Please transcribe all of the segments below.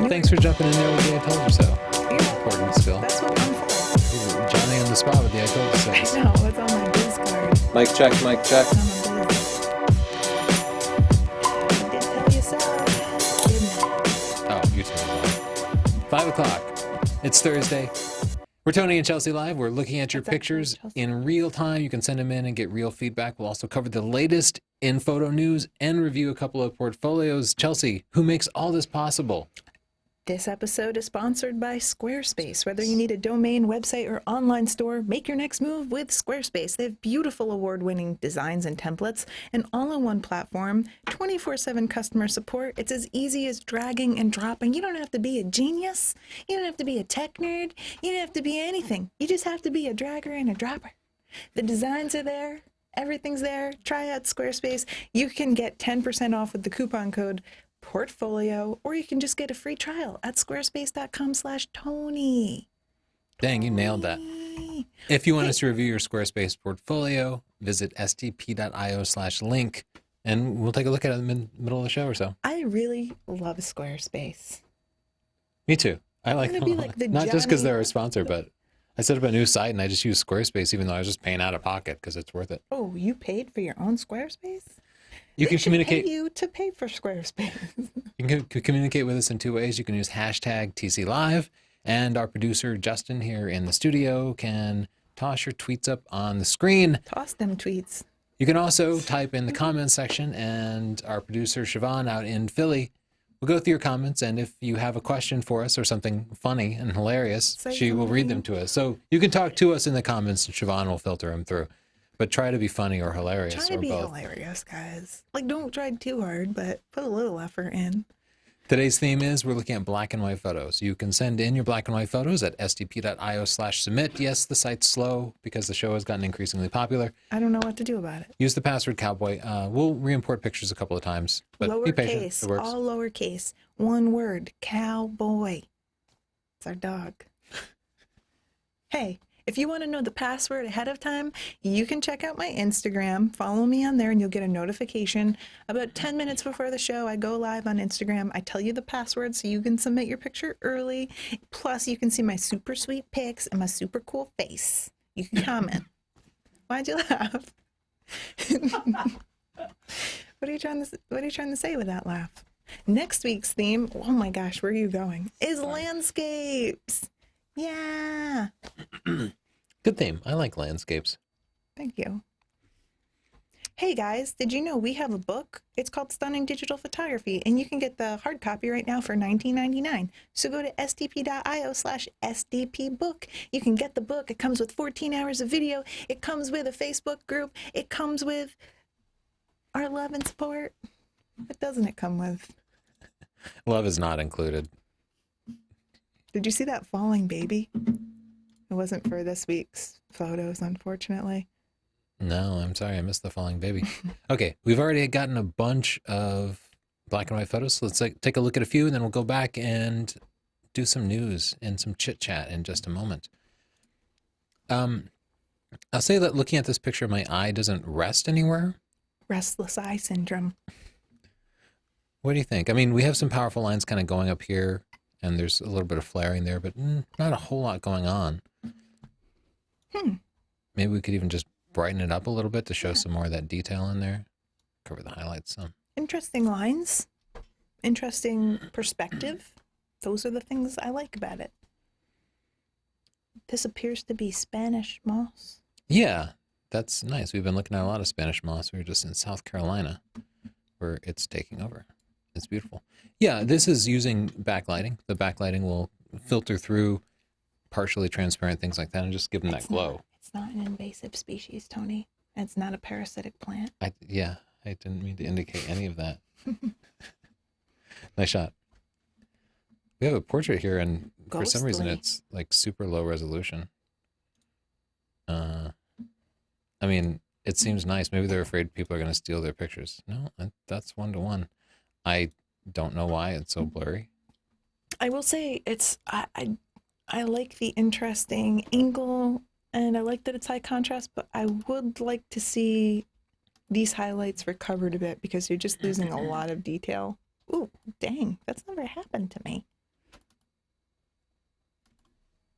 thanks for jumping in there with the I Told You So. You're Important still. That's what I'm for. Johnny on the spot with the I Told You So. I know, it's on my biz card. Mic check, mic check. It's on my biz. I did tell you so, didn't I? Oh, you told me. 5 o'clock. It's Thursday. We're Tony and Chelsea Live. We're looking at your That's actually pictures Chelsea. in real time. You can send them in and get real feedback. We'll also cover the latest in photo news and review a couple of portfolios. Chelsea, who makes all this possible? This episode is sponsored by Squarespace. Whether you need a domain, website, or online store, make your next move with Squarespace. They have beautiful award-winning designs and templates, an all-in-one platform, 24/7 customer support. It's as easy as dragging and dropping. You don't have to be a genius. You don't have to be a tech nerd. You don't have to be anything. You just have to be a dragger and a dropper. The designs are there. Everything's there. Try out Squarespace. You can get 10% off with the coupon code portfolio, or you can just get a free trial at squarespace.com/Tony. Dang, you nailed that. If you want us to review your Squarespace portfolio, visit stp.io/link, and we'll take a look at it in the middle of the show or so. I really love Squarespace. Me too. I like I'm them gonna a be lot. like the Not just because Johnny- they're a sponsor, but I set up a new site and I just use Squarespace, even though I was just paying out of pocket because it's worth it. Oh, you paid for your own Squarespace? You can They should communicate. pay you to pay for Squarespace. You can communicate with us in two ways. You can use hashtag TC Live, and our producer Justin here in the studio can toss your tweets up on the screen. Toss them tweets. You can also type in the comments section, and our producer Siobhan out in Philly will go through your comments, and if you have a question for us or something funny and hilarious, Say she will read them something. to us. So you can talk to us in the comments, and Siobhan will filter them through. But try to be funny or hilarious, Try to or be both. hilarious, guys. Like, don't try too hard, but put a little effort in. Today's theme is we're looking at black and white photos. You can send in your black and white photos at stp.io/submit. Yes, the site's slow because the show has gotten increasingly popular. I don't know what to do about it. Use the password cowboy. We'll re-import pictures a couple of times, but be patient. Lowercase, It works. all lowercase. One word, cowboy. It's our dog. Hey, if you want to know the password ahead of time, you can check out my Instagram. Follow me on there and you'll get a notification. About 10 minutes before the show, I go live on Instagram. I tell you the password so you can submit your picture early. Plus, you can see my super sweet pics and my super cool face. You can comment. Why'd you laugh? What are you trying to say with that laugh? Next week's theme, oh my gosh, where are you going? Is landscapes. Yeah. Good theme. I like landscapes. Thank you. Hey guys, did you know we have a book? It's called Stunning Digital Photography, and you can get the hard copy right now for $19.99. So go to stp.io/sdpbook. You can get the book. It comes with 14 hours of video. It comes with a Facebook group. It comes with our love and support. What doesn't it come with? Love is not included. Did you see that falling baby? It wasn't for this week's photos, unfortunately. No, I'm sorry. I missed the falling baby. Okay, we've already gotten a bunch of black and white photos. So let's take a look at a few, and then we'll go back and do some news and some chit chat in just a moment. I'll say that looking at this picture, my eye doesn't rest anywhere. Restless eye syndrome. What do you think? I mean, we have some powerful lines kind of going up here, and there's a little bit of flaring there, but not a whole lot going on. Maybe we could even just brighten it up a little bit to show some more of that detail in there. Cover the highlights some. Interesting lines. Interesting perspective. Those are the things I like about it. This appears to be Spanish moss. Yeah, that's nice. We've been looking at a lot of Spanish moss. We were just in South Carolina where it's taking over. It's beautiful. Yeah, this is using backlighting. The backlighting will filter through partially transparent things like that and just give them that glow. It's not an invasive species, Tony. It's not a parasitic plant. I didn't mean to indicate any of that. Nice shot. We have a portrait here, and for some reason Ghostly. it's like super low resolution. I mean, it seems nice. Maybe they're afraid people are going to steal their pictures. No, that's 1:1. I don't know why it's so blurry. I will say I like the interesting angle, and I like that it's high contrast, but I would like to see these highlights recovered a bit because you're just losing a lot of detail. Ooh, dang, that's never happened to me.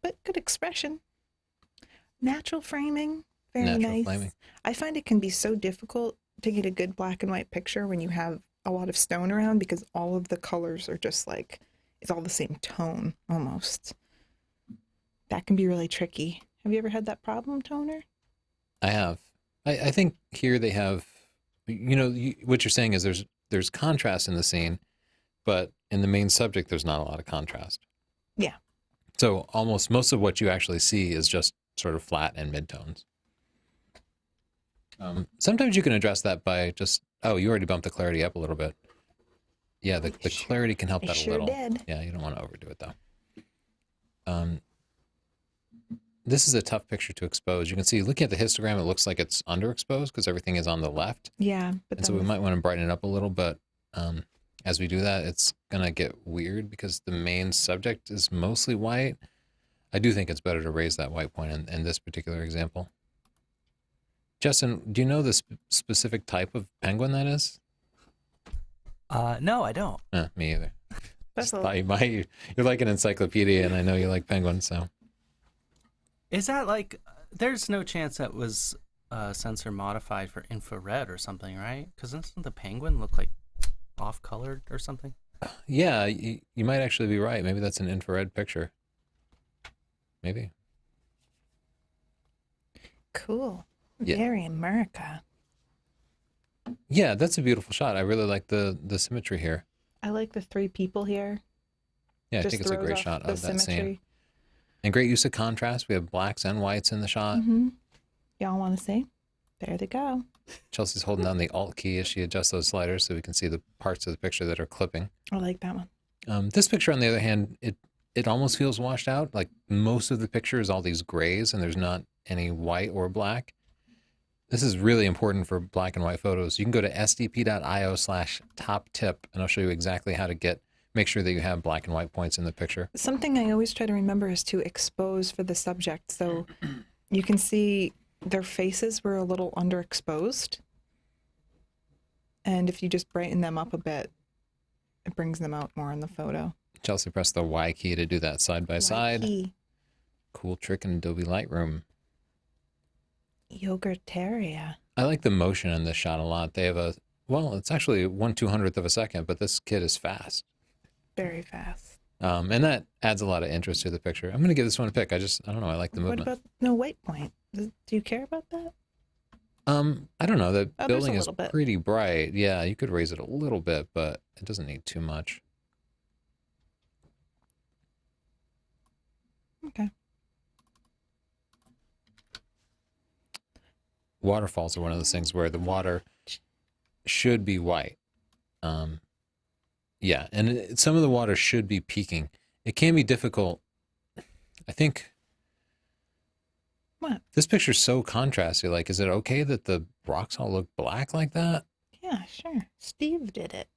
but good expression. Natural framing, very Natural nice. framing. I find it can be so difficult to get a good black and white picture when you have a lot of stone around because all of the colors are just like, it's all the same tone almost. That can be really tricky. Have you ever had that problem, Toner? I have. I think here they have, what you're saying is there's contrast in the scene, but in the main subject, there's not a lot of contrast. Yeah. So almost most of what you actually see is just sort of flat and midtones. Sometimes you can address that by just, you already bumped the clarity up a little bit. Yeah, the clarity can help that a little. Did. Yeah, you don't want to overdo it though. This is a tough picture to expose. You can see, looking at the histogram, it looks like it's underexposed because everything is on the left. Yeah. And so we might want to brighten it up a little, but as we do that, it's going to get weird because the main subject is mostly white. I do think it's better to raise that white point in this particular example. Justin, do you know the specific type of penguin that is? No, I don't. Me either. That's Thought you might. You're like an encyclopedia, and I know you like penguins, so. Is that like, there's no chance that was sensor modified for infrared or something, right? Because doesn't the penguin look like off-colored or something? Yeah, you might actually be right. Maybe that's an infrared picture. Maybe. Cool. Yeah. Very America. Yeah, that's a beautiful shot. I really like the symmetry here. I like the three people here. Yeah, I Just think it's a throws great off shot the of that scene. symmetry. And great use of contrast. We have blacks and whites in the shot. Mm-hmm. Y'all want to see? There they go. Chelsea's holding down the Alt key as she adjusts those sliders so we can see the parts of the picture that are clipping. I like that one. This picture, on the other hand, it almost feels washed out. Like most of the picture is all these grays and there's not any white or black. This is really important for black and white photos. You can go to sdp.io/top tip and I'll show you exactly how to make sure that you have black and white points in the picture. Something I always try to remember is to expose for the subject. So you can see their faces were a little underexposed. And if you just brighten them up a bit, it brings them out more in the photo. Chelsea pressed the Y key to do that side by side. Key. Cool trick in Adobe Lightroom. Yogurtaria. I like the motion in this shot a lot. They have it's actually 1/200th of a second, but this kid is fast. Very fast. And that adds a lot of interest to the picture. I'm going to give this one a pick. I don't know. I like the movement. What about no white point? Do you care about that? I don't know. The building is little bit. pretty bright. Yeah, you could raise it a little bit, but it doesn't need too much. Okay. Waterfalls are one of those things where the water should be white. Yeah, and some of the water should be peaking. It can be difficult. I think What? this picture's so contrasty. Like, is it okay that the rocks all look black like that? Yeah, sure. Steve did it.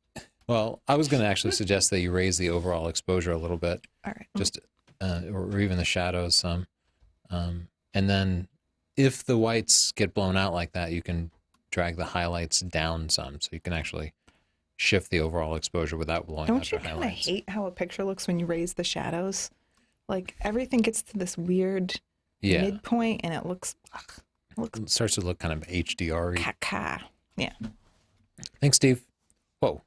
Well, I was going to actually suggest that you raise the overall exposure a little bit, All right. just or even the shadows some. And then if the whites get blown out like that, you can drag the highlights down some, so you can actually shift the overall exposure without blowing out Don't the you kind of highlights. hate how a picture looks when you raise the shadows? Like everything gets to this weird Yeah, midpoint, and it looks it starts to look kind of HDR-y. caca. Yeah. Thanks, Steve. Whoa,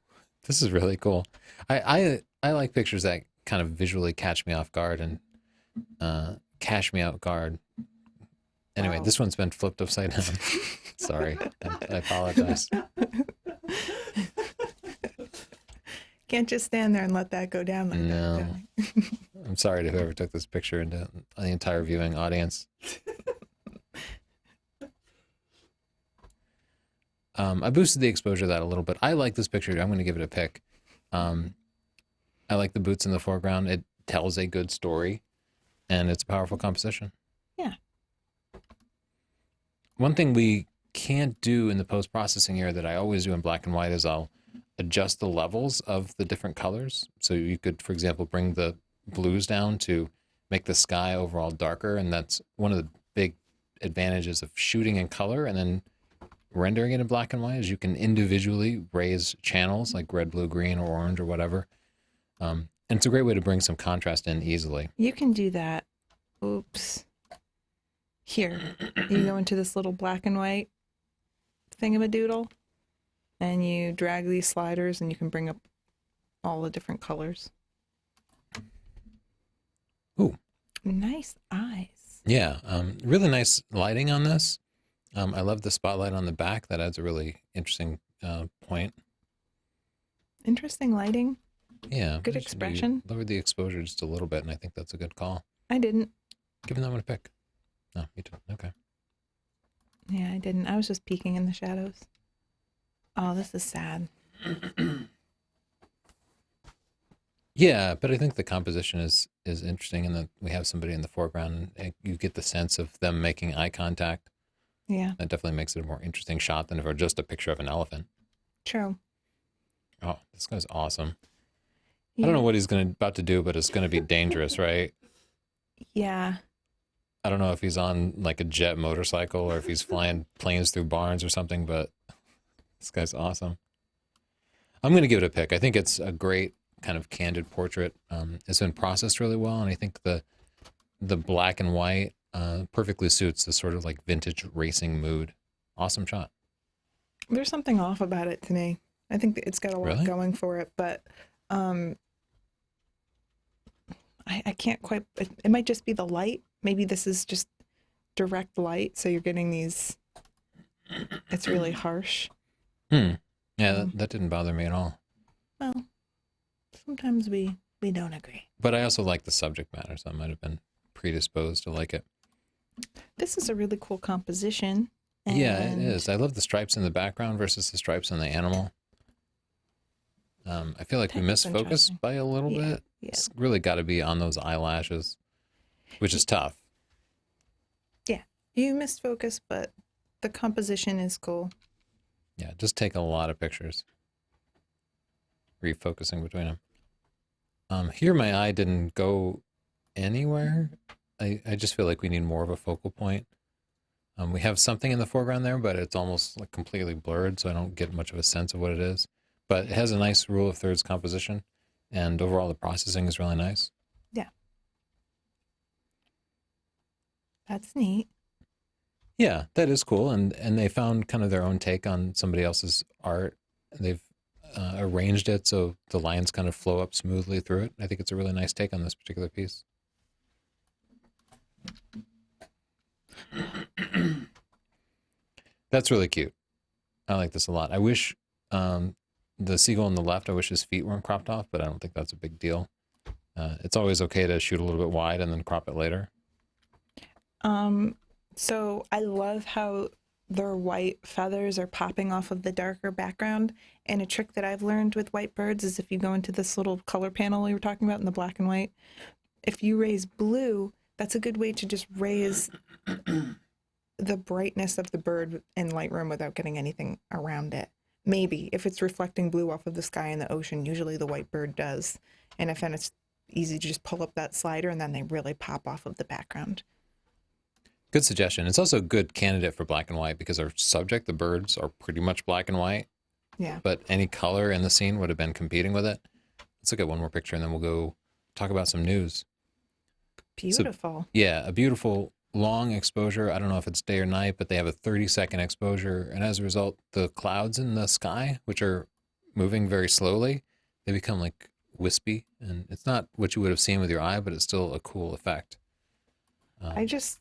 this is really cool. I like pictures that kind of visually catch me off guard and cash me out guard. Anyway, Wow. This one's been flipped upside down. Sorry, I apologize. Can't just stand there and let that go down like No. that. Can I'm sorry to whoever took this picture and to the entire viewing audience. I boosted the exposure of that a little bit. I like this picture. I'm going to give it a pick. I like the boots in the foreground. It tells a good story, and it's a powerful composition. Yeah. One thing we can't do in the post-processing here that I always do in black and white is I'll adjust the levels of the different colors. So you could, for example, bring the blues down to make the sky overall darker, and that's one of the big advantages of shooting in color and then rendering it in black and white is you can individually raise channels like red, blue, green, or orange or whatever. And it's a great way to bring some contrast in easily. You can do that Oops. Here, you go into this little black and white thingamadoodle, and you drag these sliders, and you can bring up all the different colors. Ooh. Nice eyes. Yeah, really nice lighting on this. I love the spotlight on the back. That adds a really interesting point. Interesting lighting. Yeah. Good maybe expression. Lower the exposure just a little bit, and I think that's a good call. I didn't. Giving that one a pick. No, you don't. Okay. Yeah, I didn't. I was just peeking in the shadows. Oh, this is sad. Yeah, but I think the composition is interesting, and that we have somebody in the foreground, and you get the sense of them making eye contact. Yeah, That definitely makes it a more interesting shot than if it were just a picture of an elephant. true. Oh, this guy's awesome. Yeah. I don't know what he's about to do, but it's going to be dangerous, right? Yeah. I don't know if he's on like a jet motorcycle or if he's flying planes through barns or something, but this guy's awesome. I'm going to give it a pick. I think it's a great kind of candid portrait. It's been processed really well, and I think the black and white perfectly suits the sort of like vintage racing mood. Awesome shot. There's something off about it to me. I think it's got a lot Really? going for it, but I can't quite. It might just be the light. Maybe this is just direct light, so you're getting these. It's really harsh. Yeah, that didn't bother me at all. Well, sometimes we don't agree. But I also like the subject matter, so I might have been predisposed to like it. This is a really cool composition. Yeah, it and is. I love the stripes in the background versus the stripes on the animal. I feel like we That is misfocused interesting. by a little Yeah, bit. yeah. It's really got to be on those eyelashes, which is tough. Yeah, you missed focus, but the composition is cool. Yeah, just take a lot of pictures. Refocusing between them. Here my eye didn't go anywhere. I just feel like we need more of a focal point. We have something in the foreground there, but it's almost like completely blurred, so I don't get much of a sense of what it is. But it has a nice rule of thirds composition, and overall the processing is really nice. Yeah, that's neat. Yeah, that is cool, and they found kind of their own take on somebody else's art. They've arranged it so the lines kind of flow up smoothly through it. I think it's a really nice take on this particular piece. That's really cute. I like this a lot. I wish the seagull on the left, I wish his feet weren't cropped off, but I don't think that's a big deal. It's always okay to shoot a little bit wide and then crop it later. So I love how their white feathers are popping off of the darker background. And a trick that I've learned with white birds is if you go into this little color panel we were talking about in the black and white, if you raise blue, that's a good way to just raise the brightness of the bird in Lightroom without getting anything around it. Maybe if it's reflecting blue off of the sky and the ocean, usually the white bird does. And if then it's easy to just pull up that slider and then they really pop off of the background. Good suggestion. It's also a good candidate for black and white because our subject, the birds, are pretty much black and white. Yeah. But any color in the scene would have been competing with it. Let's look at one more picture and then we'll go talk about some news. Beautiful. Yeah, a beautiful long exposure. I don't know if it's day or night, but they have a 30-second exposure. And as a result, the clouds in the sky, which are moving very slowly, they become like wispy. And it's not what you would have seen with your eye, but it's still a cool effect. I just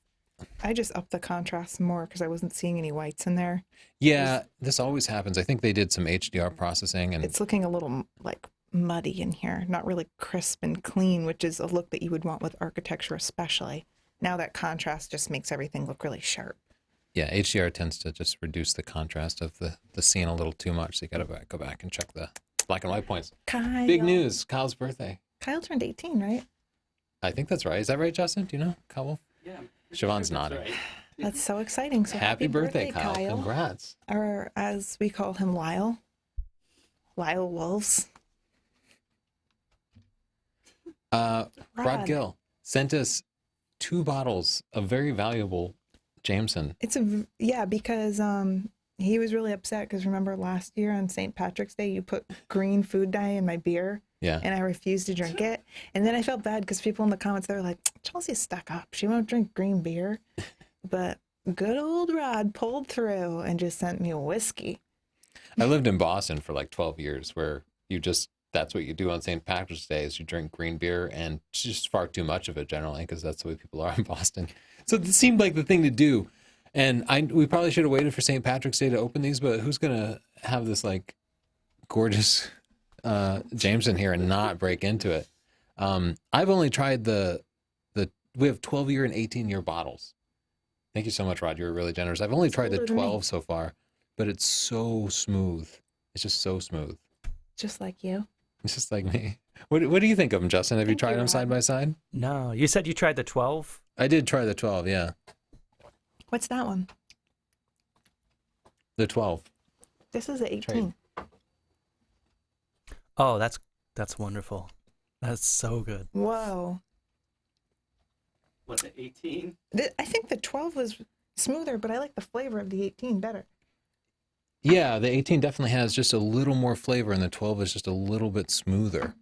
upped the contrast more because I wasn't seeing any whites in there. Yeah, this always happens. I think they did some HDR processing, and It's looking a little like muddy in here, not really crisp and clean, which is a look that you would want with architecture especially. Now that contrast just makes everything look really sharp. yeah, HDR tends to just reduce the contrast of the scene a little too much. So you got to go back and check the black and white points. Kyle. Big news, Kyle's birthday. Kyle turned 18, right? I think that's right. Is that right, Justin? Do you know, Kyle Wolf? Yeah. Siobhan's nodding. Right. That's so exciting. So Happy birthday, Kyle. Congrats. Or as we call him, Lyle. Lyle Wolves. Rod Rod. Gill sent us 2 bottles of very valuable Jameson. Because he was really upset because remember last year on St. Patrick's Day you put green food dye in my beer Yeah. and I refused to drink it. And then I felt bad because people in the comments, they were like, Chelsea's stuck up. She won't drink green beer. But good old Rod pulled through and just sent me whiskey. I lived in Boston for like 12 years where that's what you do on St. Patrick's Day is you drink green beer and just far too much of it generally because that's the way people are in Boston. So it seemed like the thing to do. And we probably should have waited for St. Patrick's Day to open these, but who's going to have this like gorgeous Jameson here and not break into it? I've only tried we have 12-year and 18-year bottles. Thank you so much, Rod. You were really generous. I've only tried the 12 so far, but it's so smooth. It's just so smooth. Just like you. It's just like me. What do you think of them, Justin? Have you tried them side by side? No, you said you tried the 12? I did try the 12, yeah. What's that one? The 12. This is the 18. Oh, that's wonderful. That's so good. Whoa. Was it 18? I think the 12 was smoother, but I like the flavor of the 18 better. Yeah, the 18 definitely has just a little more flavor, and the 12 is just a little bit smoother.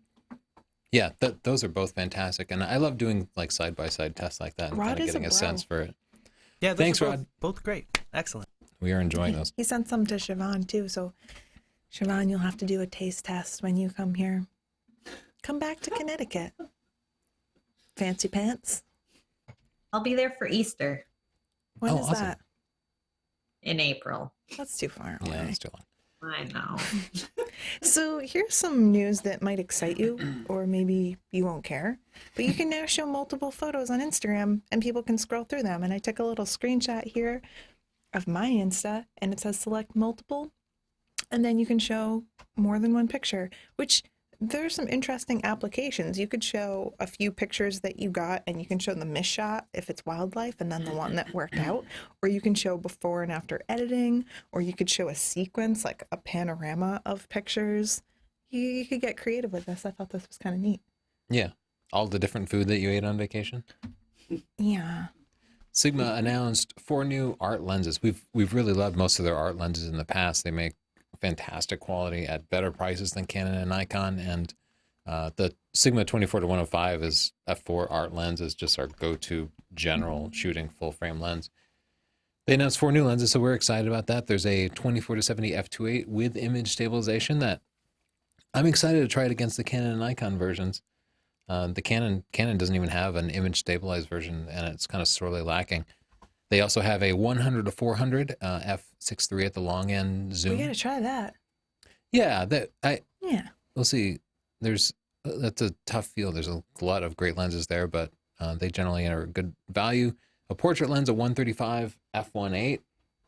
Yeah, those are both fantastic, and I love doing like side-by-side tests like that and kind of getting a sense for it. Yeah, thanks, are Rod. Both great. Excellent. We are enjoying those. He sent some to Siobhan, too, so Siobhan, you'll have to do a taste test when you come here. Come back to Connecticut. Fancy pants. I'll be there for Easter When is awesome. that? in April. That's too far away. Yeah, that's too long. I know. So here's some news that might excite you, or maybe you won't care. But you can now show multiple photos on Instagram, and people can scroll through them. And I took a little screenshot here of my Insta, and it says select multiple, and then you can show more than one picture, which there's some interesting applications. You could show a few pictures that you got, and you can show the miss shot if it's wildlife, and then the one that worked out. Or you can show before and after editing, or you could show a sequence, like a panorama of pictures. You could get creative with this. I thought this was kind of neat. Yeah. All the different food that you ate on vacation. Yeah. Sigma announced 4 new art lenses. We've really loved most of their art lenses in the past. They make fantastic quality at better prices than Canon and Nikon, and the Sigma 24-105 is f4 art lens is just our go-to general shooting full frame lens. They announced 4 new lenses, so we're excited about that. There's a 24-70 f2.8 with image stabilization that I'm excited to try it against the Canon and Nikon versions. The Canon doesn't even have an image stabilized version, and it's kind of sorely lacking. They also have a 100-400 f6.3 at the long end zoom. We got to try that. Yeah, we'll see. That's a tough field. There's a lot of great lenses there, but they generally are good value. A portrait lens, a 135 f1.8.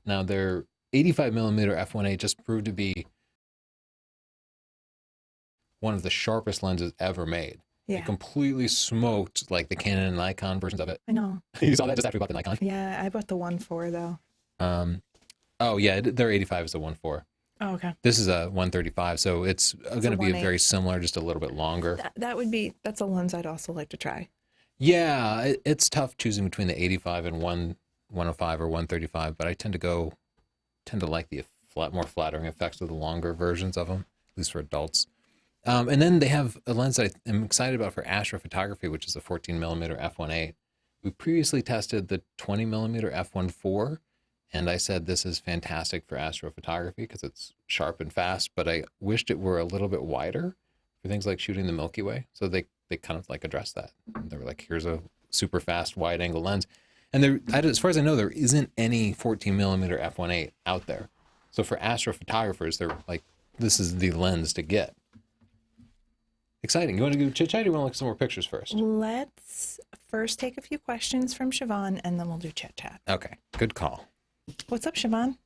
Now their 85 millimeter f1.8 just proved to be one of the sharpest lenses ever made. Yeah. It completely smoked like the Canon and Nikon versions of it. I know. You saw that just after we bought the Nikon. Yeah, I bought the 1.4 though. Oh yeah, their 85 is a 1.4. Oh, okay. This is a 135, so it's going to be 1.8. very similar, just a little bit longer. That's a lens I'd also like to try. Yeah, it's tough choosing between the 85 and 105 or 135, but I tend to like the more flattering effects of the longer versions of them, at least for adults. And then they have a lens that I'm excited about for astrophotography, which is a 14 millimeter f1.8. We previously tested the 20 millimeter f1.4, and I said this is fantastic for astrophotography because it's sharp and fast, but I wished it were a little bit wider for things like shooting the Milky Way. So they kind of like addressed that. They were like, here's a super fast wide angle lens. And as far as I know, there isn't any 14 millimeter f1.8 out there. So for astrophotographers, they're like, this is the lens to get. Exciting. You want to go chit chat or you want to look at some more pictures first? Let's first take a few questions from Siobhan, and then we'll do chit chat. Okay. Good call. What's up, Siobhan?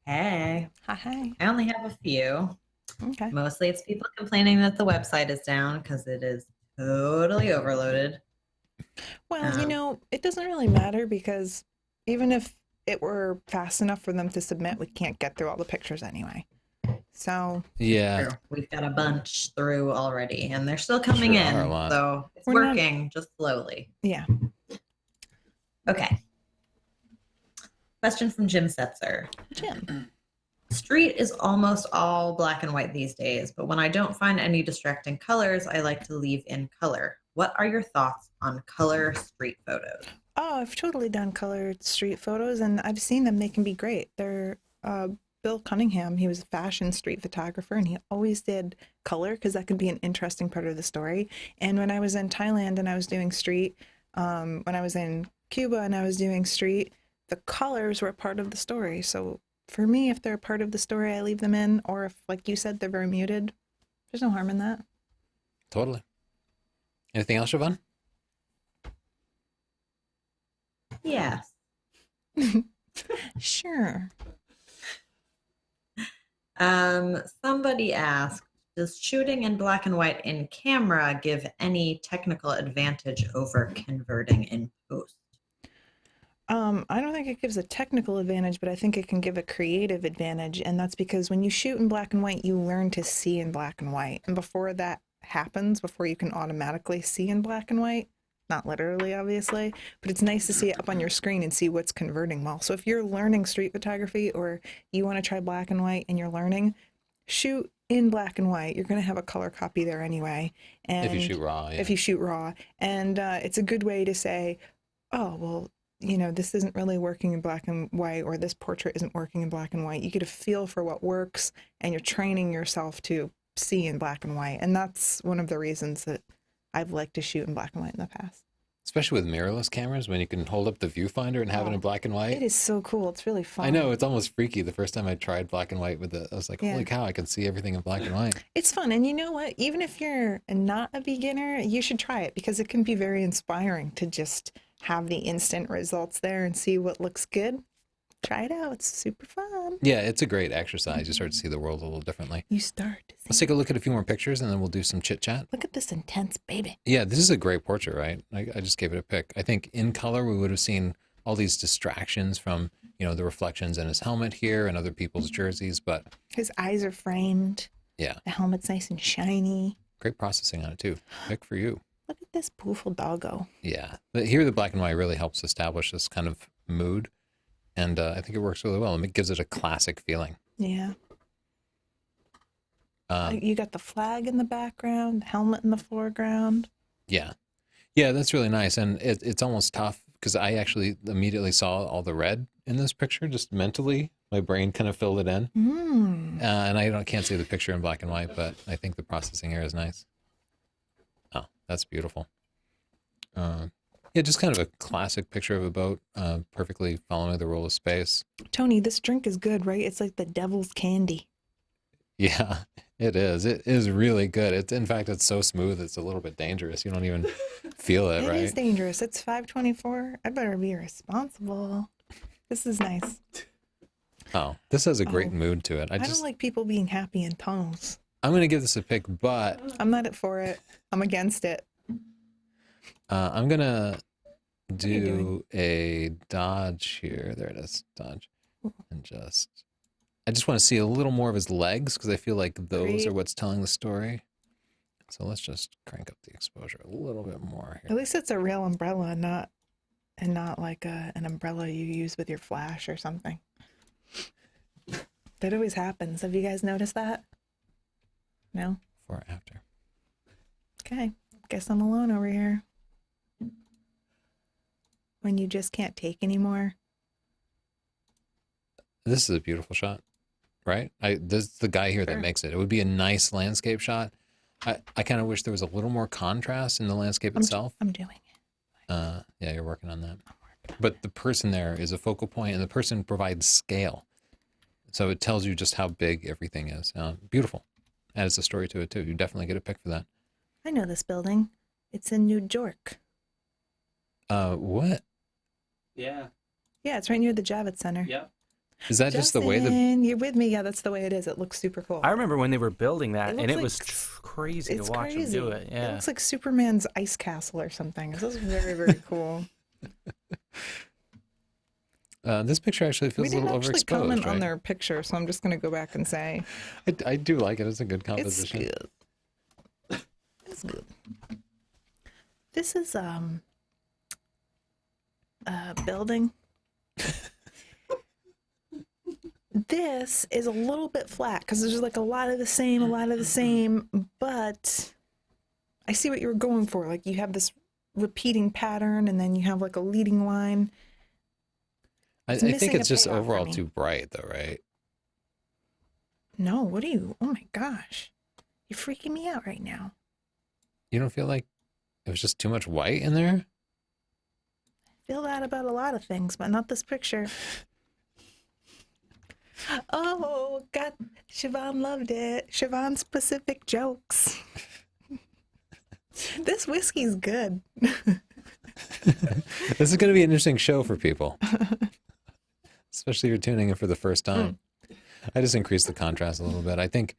Hey, Hi. I only have a few. Okay. Mostly it's people complaining that the website is down because it is totally overloaded. Well, it doesn't really matter because even if it were fast enough for them to submit, we can't get through all the pictures anyway. So Yeah. True. We've got a bunch through already, and they're still coming Sure in. are a lot. So it's We're not- working just slowly. yeah. Okay. Question from Jim Setzer. Jim. Street is almost all black and white these days, but when I don't find any distracting colors, I like to leave in color. What are your thoughts on color street photos? Oh, I've totally done colored street photos, and I've seen them. They can be great. They're Bill Cunningham. He was a fashion street photographer, and he always did color because that could be an interesting part of the story. And when I was in Thailand and I was doing street, when I was in Cuba and I was doing street, the colors were part of the story. So for me, if they're part of the story, I leave them in. Or if, like you said, they're very muted, there's no harm in that. Totally. Anything else, Siobhan? Yes. Sure. Somebody asked, does shooting in black and white in camera give any technical advantage over converting in post? I don't think it gives a technical advantage, but I think it can give a creative advantage. And that's because when you shoot in black and white, you learn to see in black and white. And before that happens, before you can automatically see in black and white, not literally, obviously, but it's nice to see it up on your screen and see what's converting well. So if you're learning street photography or you want to try black and white and you're learning, shoot in black and white. You're going to have a color copy there anyway. And If you shoot raw, yeah. if you shoot raw. And it's a good way to say, oh, well, you know, this isn't really working in black and white, or this portrait isn't working in black and white. You get a feel for what works, and you're training yourself to see in black and white. And that's one of the reasons that I've liked to shoot in black and white in the past. Especially with mirrorless cameras, when you can hold up the viewfinder and have it in black and white. It is so cool. It's really fun. I know, it's almost freaky. The first time I tried black and white with it, I was like, holy cow, I can see everything in black and white. It's fun. And you know what? Even if you're not a beginner, you should try it because it can be very inspiring to just have the instant results there and see what looks good. Try it out. It's super fun. Yeah, it's a great exercise. You start to see the world a little differently. You start to see. Let's take a look at a few more pictures and then we'll do some chit chat. Look at this intense baby. Yeah, this is a great portrait, right? I just gave it a pick. I think in color, we would have seen all these distractions from, you know, the reflections in his helmet here and other people's jerseys, but His eyes are framed. yeah, The helmet's nice and shiny. great processing on it too. Pick for you. Look at this beautiful doggo. Yeah, but here the black and white really helps establish this kind of mood, and I think it works really well. It gives it a classic feeling. Yeah. You got the flag in the background, the helmet in the foreground. Yeah, yeah, that's really nice, and it's almost tough because I actually immediately saw all the red in this picture, just mentally. My brain kind of filled it in, and I can't see the picture in black and white, but I think the processing here is nice. Oh, that's beautiful. Yeah, just kind of a classic picture of a boat, perfectly following the rule of space. Tony, this drink is good, right? It's like the devil's candy. Yeah, it is. It is really good. In fact, it's so smooth, it's a little bit dangerous. You don't even feel it, right? It is dangerous. It's 5:24. I better be responsible. This is nice. Oh, this has a great mood to it. I don't like people being happy in tunnels. I'm going to give this a pick, but I'm not for it. I'm against it. I'm going to do a dodge here. There it is, dodge. And I just want to see a little more of his legs because I feel like those are what's telling the story. So let's just crank up the exposure a little bit more here. At least it's a real umbrella, not like an umbrella you use with your flash or something. That always happens. Have you guys noticed that? No? Before or after. Okay. Guess I'm alone over here. When you just can't take anymore. This is a beautiful shot, right? This is the guy here that makes it. It would be a nice landscape shot. I kind of wish there was a little more contrast in the landscape itself. I'm doing it. Yeah, you're working on that. But the person there is a focal point, and the person provides scale. So it tells you just how big everything is. Beautiful. Adds a story to it, too. You definitely get a pick for that. I know this building. It's in New York. What? Yeah. Yeah, it's right near the Javits Center. Yep. Is that just the way You're with me? Yeah, that's the way it is. It looks super cool. I remember when they were building that, and it like was crazy to watch them do it. Yeah. It looks like Superman's ice castle or something. This is very, very cool. This picture actually feels a little We didn't actually overexposed, comment right? on their picture, so I'm just going to go back and say I do like it. It's a good composition. it's good. It's good. This is a building. This is a little bit flat because there's like a lot of the same, but I see what you were going for. Like you have this repeating pattern and then you have like a leading line. I It's think missing a it's just payoff for overall me. too bright, though, right? No, what are you? Oh my gosh. You're freaking me out right now. You don't feel like it was just too much white in there? I feel that about a lot of things, but not this picture. Oh, God. Siobhan loved it. Siobhan's specific jokes. This whiskey's good. This is going to be an interesting show for people, especially if you're tuning in for the first time. I just increased the contrast a little bit. I think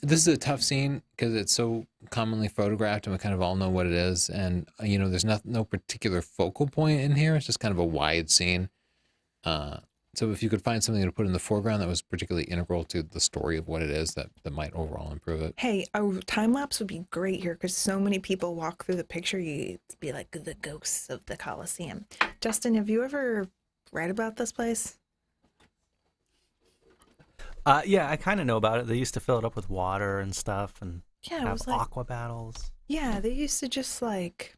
this is a tough scene because it's so commonly photographed and we kind of all know what it is. And, there's no particular focal point in here. It's just kind of a wide scene. So if you could find something to put in the foreground that was particularly integral to the story of what it is, that might overall improve it. Hey, a time lapse would be great here because so many people walk through the picture. You'd be like the ghosts of the Colosseum. Justin, have you ever read about this place? Yeah, I kind of know about it. They used to fill it up with water and stuff and Yeah, it have was like, aqua battles. yeah, they used to just like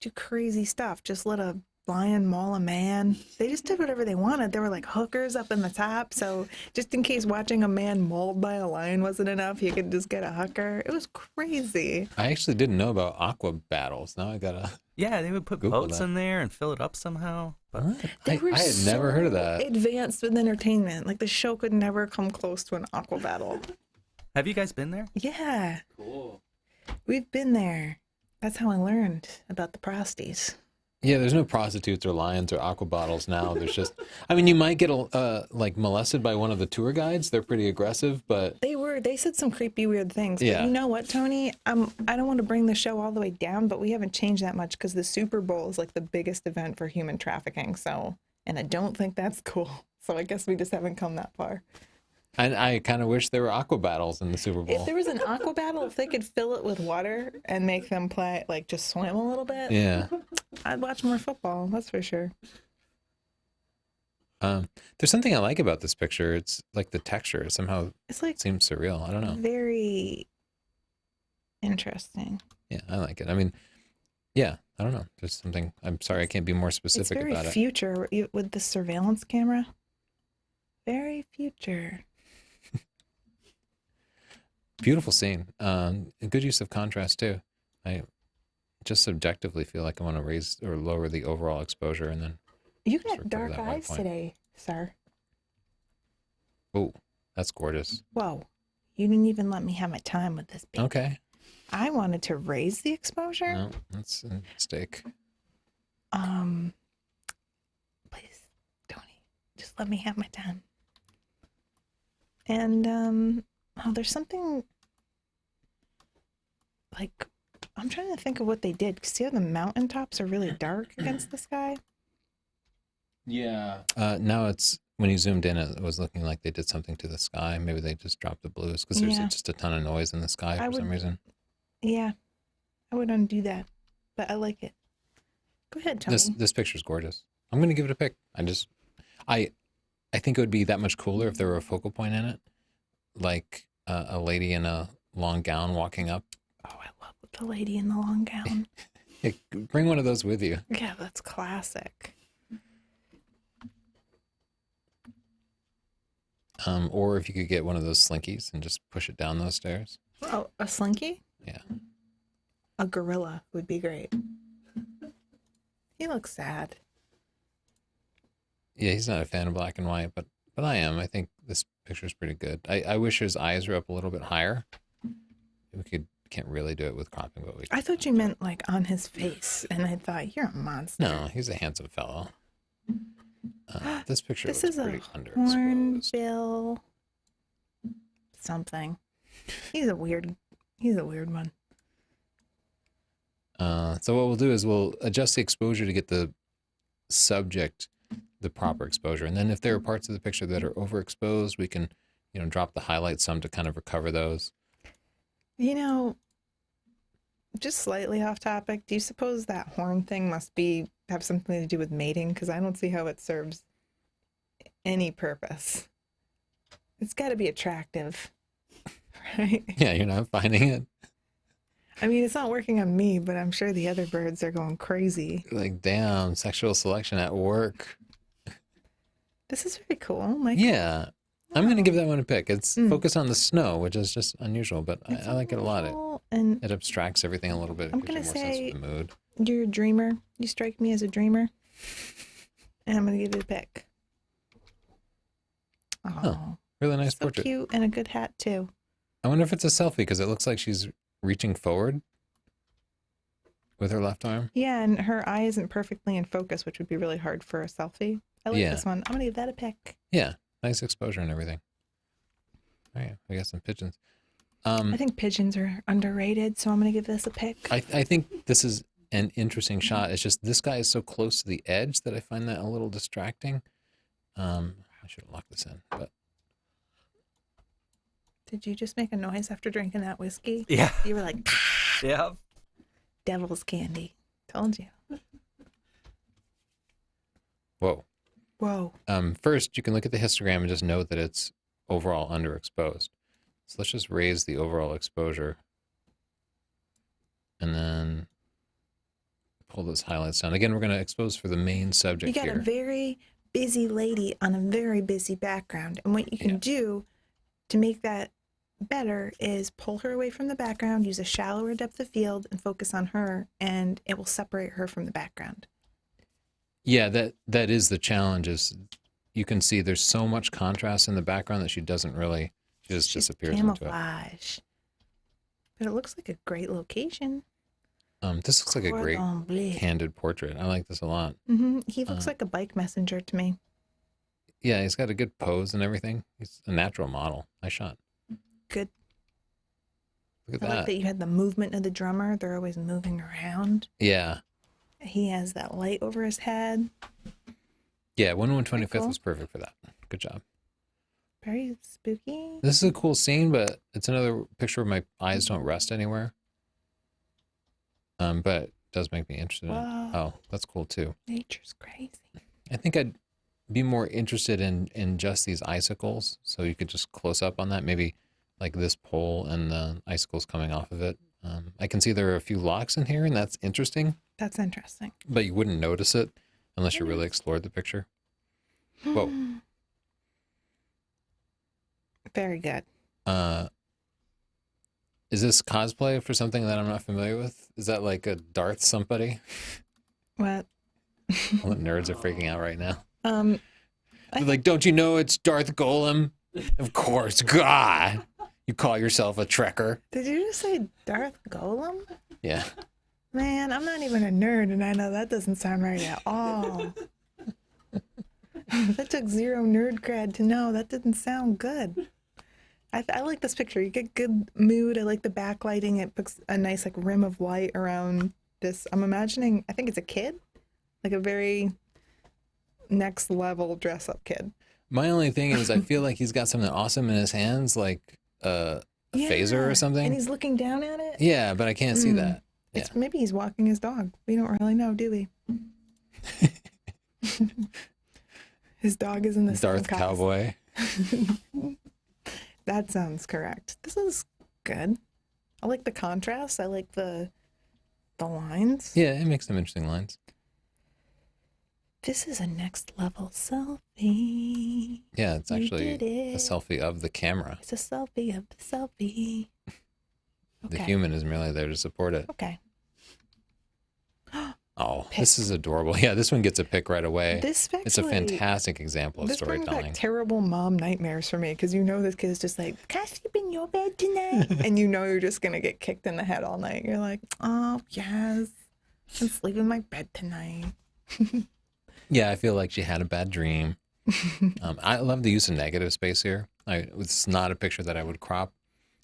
do crazy stuff. Just let a lion maul a man. They just did whatever they wanted. There were like hookers up in the top. So just in case watching a man mauled by a lion wasn't enough, you could just get a hooker. It was crazy. I actually didn't know about aqua battles. Now I gotta. Yeah, they would put Google boats that. in there and fill it up somehow. But What? They I were had never heard of that. advanced with entertainment. Like the show could never come close to an aqua battle. have you guys been there? Yeah, Cool. we've been there. That's how I learned about the prosties. Yeah, there's no prostitutes or lions or aqua bottles now. There's just, I mean, you might get like molested by one of the tour guides. They're pretty aggressive, but They said some creepy, weird things. But Yeah. you know what, Tony? I don't want to bring the show all the way down, but we haven't changed that much because the Super Bowl is like the biggest event for human trafficking. So, and I don't think that's cool. So I guess we just haven't come that far. I kind of wish there were aqua battles in the Super If Bowl. there was an aqua battle, if they could fill it with water and make them play, like just swim a little bit, Yeah. I'd watch more football. That's for sure. There's something I like about this picture. It's like the texture somehow It's like seems surreal. I don't know. very interesting. Yeah, I like it. I mean, yeah, I don't know. There's something. I'm sorry, I can't be more It's specific very about it. future with the surveillance camera. Very future. Beautiful scene. A good use of contrast too. I just subjectively feel like I want to raise or lower the overall exposure, and then You Sort got of dark that white eyes point. today, sir. oh, that's gorgeous. Whoa. You didn't even let me have my time with this baby. Okay, I wanted to raise the exposure. no, that's a mistake. Please, Tony, just let me have my time. And there's something like I'm trying to think of what they did. See how the mountaintops are really dark against the sky? Yeah. Now it's when you zoomed in, it was looking like they did something to the sky. Maybe they just dropped the blues because there's Yeah. just a ton of noise in the sky I for some would- reason. Yeah, I would undo that, but I like it. Go ahead, Tony. This picture's gorgeous. I'm gonna give it a pick. I think it would be that much cooler if there were a focal point in it, like a lady in a long gown walking up. Oh, I love the lady in the long gown. Yeah, bring one of those with you. Yeah, that's classic. Or if you could get one of those slinkies and just push it down those stairs. Oh, a slinky? Yeah. A gorilla would be great. He looks sad. Yeah, he's not a fan of black and white, but I am. I think this picture's pretty good. I wish his eyes were up a little bit higher. Can't really do it with cropping, but we I thought you meant like on his face, and I thought you're a monster. No, he's a handsome fellow. This picture This looks is a pretty underexposed. hornbill something. He's a weird one. So what we'll do is we'll adjust the exposure to get the subject the proper exposure, and then if there are parts of the picture that are overexposed, we can, drop the highlight some to kind of recover those. Just slightly off topic, do you suppose that horn thing must have something to do with mating? Because I don't see how it serves any purpose. It's got to be attractive, right? Yeah, you're not finding it. I mean, it's not working on me, but I'm sure the other birds are going crazy. Like, damn, sexual selection at work. This is very cool. Like, Yeah. I'm going to give that one a pick. It's Mm. focused on the snow, which is just unusual, but it's I like it a lot. unusual, And It abstracts everything a little bit. It I'm gives you gonna more sense say- of the mood. you're a dreamer. You strike me as a dreamer. And I'm going to give it a pick. Oh, Huh. Really nice so portrait. cute and a good hat, too. I wonder if it's a selfie because it looks like she's reaching forward with her left arm. Yeah, and her eye isn't perfectly in focus, which would be really hard for a selfie. I like Yeah. this one. I'm going to give that a pick. Yeah, nice exposure and everything. All right, we got some pigeons. I think pigeons are underrated, so I'm going to give this a pick. I think this is an interesting shot. It's just this guy is so close to the edge that I find that a little distracting. I should have locked this in, but Did you just make a noise after drinking that whiskey? Yeah. You were like, Yeah. devil's candy. Told you. whoa. Whoa. First, you can look at the histogram and just note that it's overall underexposed. So let's just raise the overall exposure and then pull those highlights down. Again, we're going to expose for the main You subject got here. a very busy lady on a very busy background. And what you can Yeah. do to make that better is pull her away from the background, use a shallower depth of field, and focus on her, and it will separate her from the background. Yeah, that is the challenge. Is you can see there's so much contrast in the background that she doesn't really. She just She's disappears into it. camouflage. But it looks like a great location. This looks like a great Cordon bleu. candid portrait. I like this a lot. He looks like a bike messenger to me. Yeah, he's got a good pose and everything. He's a natural model. Nice shot. Good. Look at I like that. that you had the movement of the drummer. They're always moving around. Yeah. He has that light over his head. Yeah, 1/125th cool. was perfect for that. Good job. Very spooky. This is a cool scene, but it's another picture where my eyes don't rest anywhere. But it does make me interested in it. Wow. Oh, that's cool too. Nature's crazy. I think I'd be more interested in just these icicles. So you could just close up on that. Maybe like this pole and the icicles coming off of it. I can see there are a few locks in here, and that's interesting, That's interesting. but you wouldn't notice it unless you really explored the picture. Whoa. Very good. Is this cosplay for something that I'm not familiar with? Is that like a Darth somebody? What? All the nerds are freaking out right now. I They're like, don't you know it's Darth Golem? Of course, God. You call yourself a Trekker? Did you just say Darth Golem? Yeah. Man, I'm not even a nerd, and I know that doesn't sound right at all. That took 0 nerd cred to know that didn't sound good. I like this picture. You get good mood. I like the backlighting. It puts a nice like rim of light around this. I'm imagining, I think it's a kid, like a very next level dress up kid. My only thing is I feel like he's got something awesome in his hands, like a phaser or Yeah, something. And he's looking down at it. Yeah, but I can't see that. It's maybe he's walking his dog. We don't really know, do we? His dog is in the Darth same Cowboy. That sounds correct. This is good. I like the contrast. I like the lines. Yeah, it makes some interesting lines. This is a next level selfie. Yeah, it's You actually did a it. selfie of the camera. It's a selfie of the selfie. The Okay. human is merely there to support it. Okay. Oh, this is adorable. Yeah, this one gets a pick right away. This actually, It's a fantastic example of This brings storytelling. back terrible mom nightmares for me because you know this kid is just like, can I sleep in your bed tonight? And you know you're just going to get kicked in the head all night. You're like, oh, yes. I can sleep in my bed tonight. Yeah, I feel like she had a bad dream. I love the use of negative space here. It's not a picture that I would crop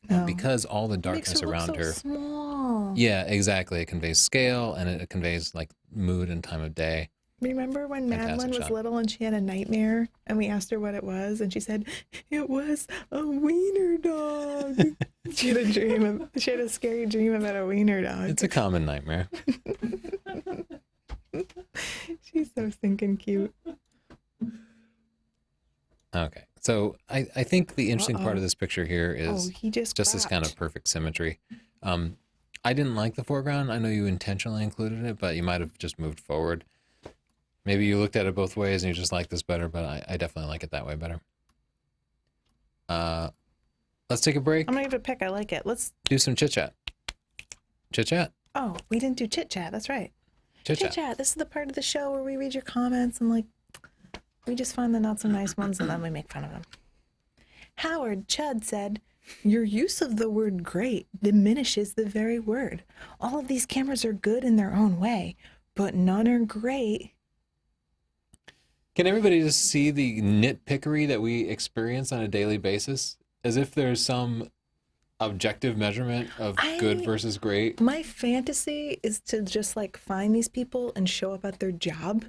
No. because all the It makes darkness her look around so her. small. Yeah, exactly. It conveys scale and it conveys like mood and time of day. Remember when Fantastic Madeline was shot. little and she had a nightmare and we asked her what it was and she said it was a wiener dog. She had a scary dream about a wiener dog. It's a common nightmare. She's so stinking cute. Okay. So I think the interesting part Uh-oh. of this picture here Oh, is he just this kind of clapped. perfect symmetry. I didn't like the foreground. I know you intentionally included it, but you might have just moved forward. Maybe you looked at it both ways and you just like this better, but I definitely like it that way better. Let's take a break. I'm gonna give it a pick. I like it. Let's. Do some chit chat. Chit chat. Oh, we didn't do chit chat. That's right. Chit Chit chat. chat. This is the part of the show where we read your comments and like we just find the not so nice ones and then we make fun of them. Howard Chud said, "Your use of the word great diminishes the very word. All of these cameras are good in their own way, but none are great." Can everybody just see the nitpickery that we experience on a daily basis? As if there's some objective measurement of good versus great. My fantasy is to just like find these people and show up at their job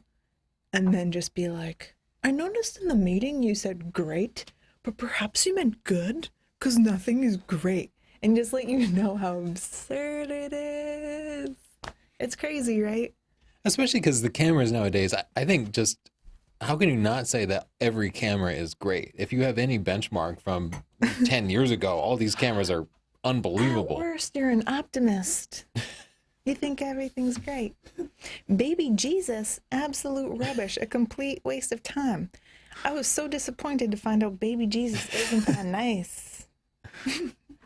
and then just be like, "I noticed in the meeting you said great, but perhaps you meant good because nothing is great." And just let you know how absurd it is. It's crazy, right? Especially because the cameras nowadays, I think just, how can you not say that every camera is great? If you have any benchmark from 10 years ago, all these cameras are unbelievable. At worst, you're an optimist. You think everything's great. Baby Jesus, absolute rubbish, a complete waste of time. I was so disappointed to find out Baby Jesus isn't that nice.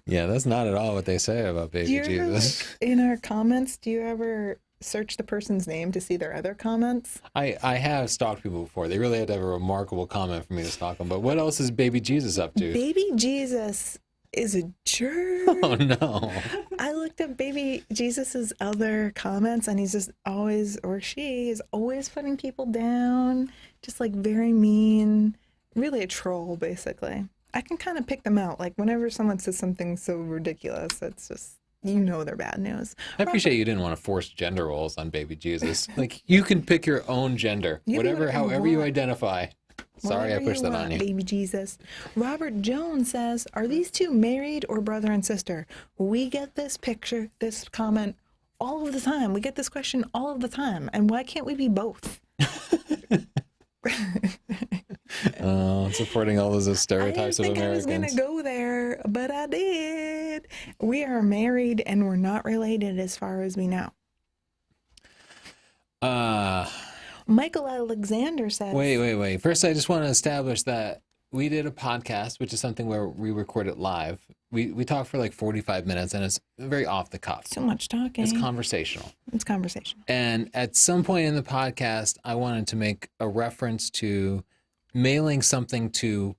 Yeah, that's not at all what they say about Do Baby you ever, Jesus. like, in our comments, do you ever search the person's name to see their other comments? I have stalked people before. They really had to have a remarkable comment for me to stalk them. But what else is Baby Jesus up to? Baby Jesus is a jerk. Oh, no. I looked up Baby Jesus's other comments, and he's just always, or she is always putting people down, just like very mean, really a troll, basically. I can kind of pick them out. Like whenever someone says something so ridiculous, it's just, you know, they're bad news. I appreciate you didn't want to force gender roles on Baby Jesus. Like, you can pick your own gender, You can do whatever, whatever you however you want. identify. Sorry, I Whatever pushed you that want, on you. Baby Jesus. Robert Jones says, "Are these two married or brother and sister?" We get this picture, this comment all of the time. We get this question all of the time. And why can't we be both? Supporting all those stereotypes I of didn't think I was Americans. going to go there, but I did. We are married and we're not related as far as we know. Michael Alexander says, Wait. First, I just want to establish that we did a podcast, which is something where we record it live. We talk for like 45 minutes, and it's very off the cuff. too much talking. It's conversational. It's conversation. And at some point in the podcast, I wanted to make a reference to mailing something to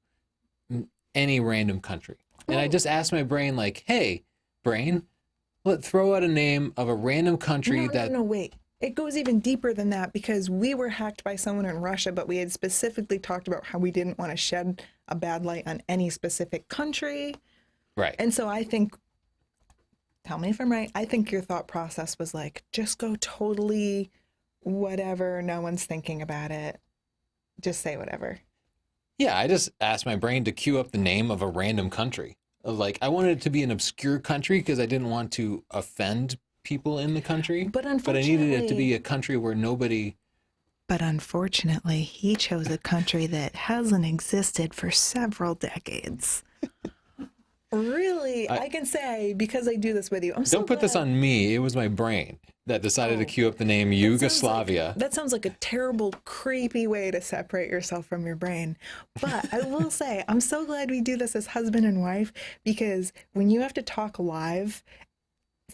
any random country. And I just asked my brain, like, "Hey, brain, let's throw out a name of a random country No, wait. It goes even deeper than that because we were hacked by someone in Russia, but we had specifically talked about how we didn't want to shed a bad light on any specific country. Right. And so I think, tell me if I'm right, I think your thought process was like, just go totally whatever. No one's thinking about it. Just say whatever. Yeah, I just asked my brain to cue up the name of a random country. Like, I wanted it to be an obscure country because I didn't want to offend people in the country. But I unfortunately, needed it to be a country where nobody... But unfortunately, he chose a country that hasn't existed for several decades. Really, I can say, because I do this with you, I'm so Don't put this glad- on me. It was my brain that decided to Oh. cue up the name Yugoslavia. That sounds like a terrible, creepy way to separate yourself from your brain. But I will say, I'm so glad we do this as husband and wife, because when you have to talk live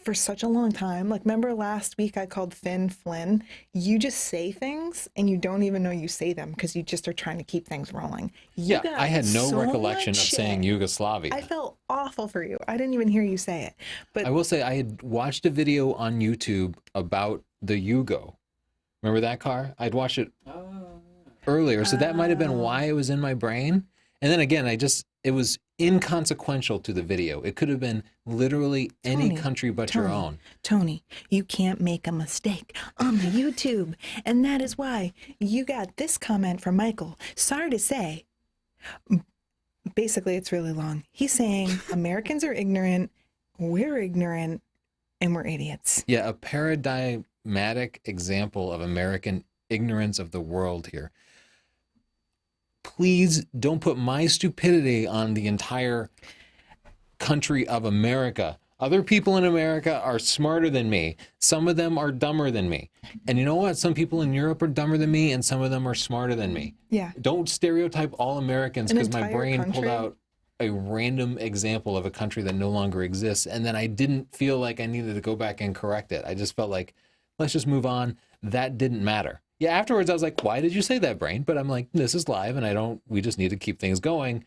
for such a long time, like remember last week I called Finn Flynn, you just say things and you don't even know you say them because you just are trying to keep things rolling. You Yeah, got I had no so recollection of much saying shit. Yugoslavia. I felt awful for you. I didn't even hear you say it. But I will say I had watched a video on YouTube about the Yugo. Remember that car? I'd watched it earlier, so that might have been why it was in my brain. And then again, it was inconsequential to the video. It could have been literally any Tony, country but your own. Tony, you can't make a mistake on the YouTube. And that is why you got this comment from Michael. Sorry to say, basically it's really long. He's saying Americans are ignorant, we're ignorant, and we're idiots. Yeah, a paradigmatic example of American ignorance of the world here. please don't put my stupidity on the entire country of America. Other people in America are smarter than me. Some of them are dumber than me. And you know what? Some people in Europe are dumber than me, and some of them are smarter than me. Yeah. Don't stereotype all Americans An because my entire brain pulled country? out a random example of a country that no longer exists. And then I didn't feel like I needed to go back and correct it. I just felt like, let's just move on. That didn't matter. Yeah, afterwards I was like, why did you say that, brain? But I'm like, this is live and we just need to keep things going.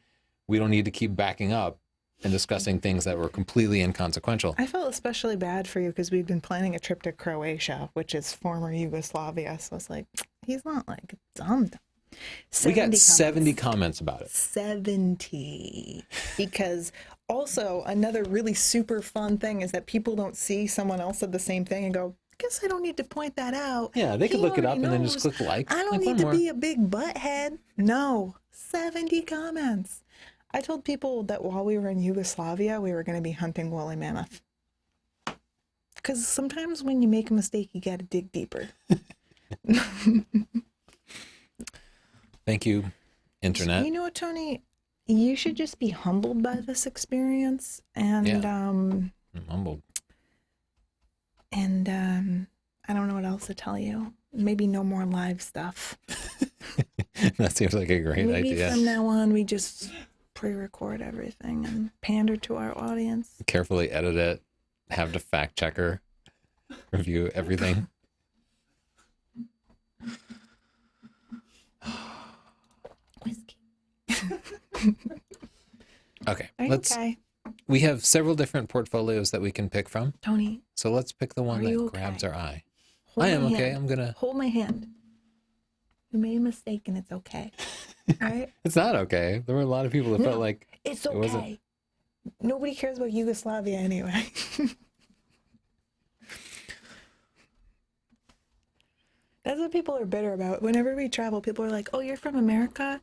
We don't need to keep backing up and discussing things that were completely inconsequential. I felt especially bad for you because we'd been planning a trip to Croatia, which is former Yugoslavia. So I was like, he's not like dumb. We got 70 comments about it. 70. Because also another really super fun thing is that people don't see someone else said the same thing and go, I guess I don't need to point that out. Yeah, they could He look it up already and then just knows. click like. I don't Like, need one to more. be a big butthead. No, 70 comments. I told people that while we were in Yugoslavia, we were going to be hunting woolly mammoth. Because sometimes when you make a mistake, you got to dig deeper. Thank you, internet. You know what, Tony? You should just be humbled by this experience, and Yeah. I'm humbled. I don't know what else to tell you. Maybe no more live stuff. That seems like a great Maybe idea. from now on, we just pre-record everything and pander to our audience. Carefully edit it. Have the fact checker review everything. Whiskey. Okay, Are you okay, we have several different portfolios that we can pick from. Tony? So let's pick the one Are that you grabs okay? our eye. Hold I am my okay. hand. I'm gonna. Hold my hand. You made a mistake, and it's okay. All right? It's not okay. There were a lot of people that No. felt like It's It wasn't- okay. Nobody cares about Yugoslavia anyway. That's what people are bitter about. Whenever we travel, people are like, oh, you're from America?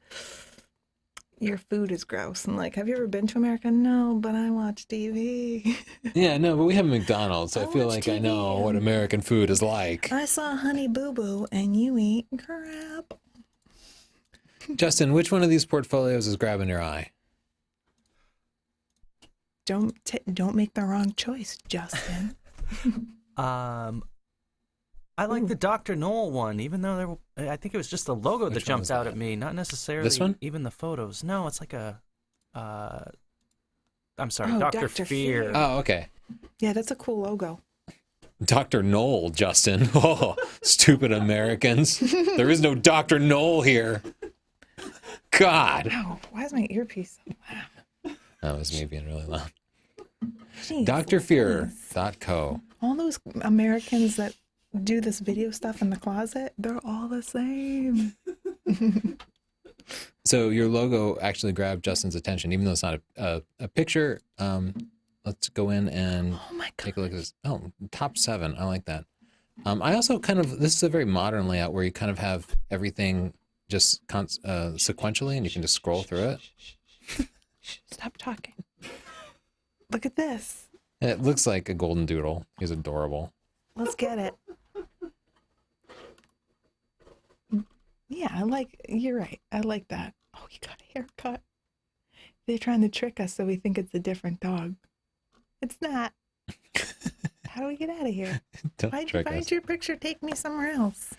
Your food is gross. I'm like, have you ever been to America? No, but I watch TV. yeah, no, but we have McDonald's, so I I feel watch like I know TV what and- American food is like. I saw Honey Boo Boo, and you eat crap. Justin, which one of these portfolios is grabbing your eye? Don't make the wrong choice, Justin. I like Ooh. the Dr. Knoll one, even though I think it was just the logo Which that one jumped was out that? at me, not necessarily one? even the photos. No, it's like a, I'm sorry, Oh, Dr. Dr. Fear. Fear. Oh, okay. Yeah, that's a cool logo. Dr. Knoll, Justin. Oh, stupid Americans. There is no Dr. Knoll here. God. Wow, why is my earpiece so loud? That was me being really loud. Jeez, drfear.co. all those Americans that do this video stuff in the closet, they're all the same. So your logo actually grabbed Justin's attention, even though it's not a picture. Let's go in and Oh my god. take a look at this. Oh, top 7. I like that. I also this is a very modern layout where you kind of have everything just sequentially and you can just scroll through it. Stop talking. Look at this. It looks like a golden doodle. He's adorable. Let's get it. Yeah, you're right. I like that. Oh, you got a haircut. They're trying to trick us so we think it's a different dog. It's not. How do we get out of here? Don't Why'd you trick find us. your picture? Take me somewhere else.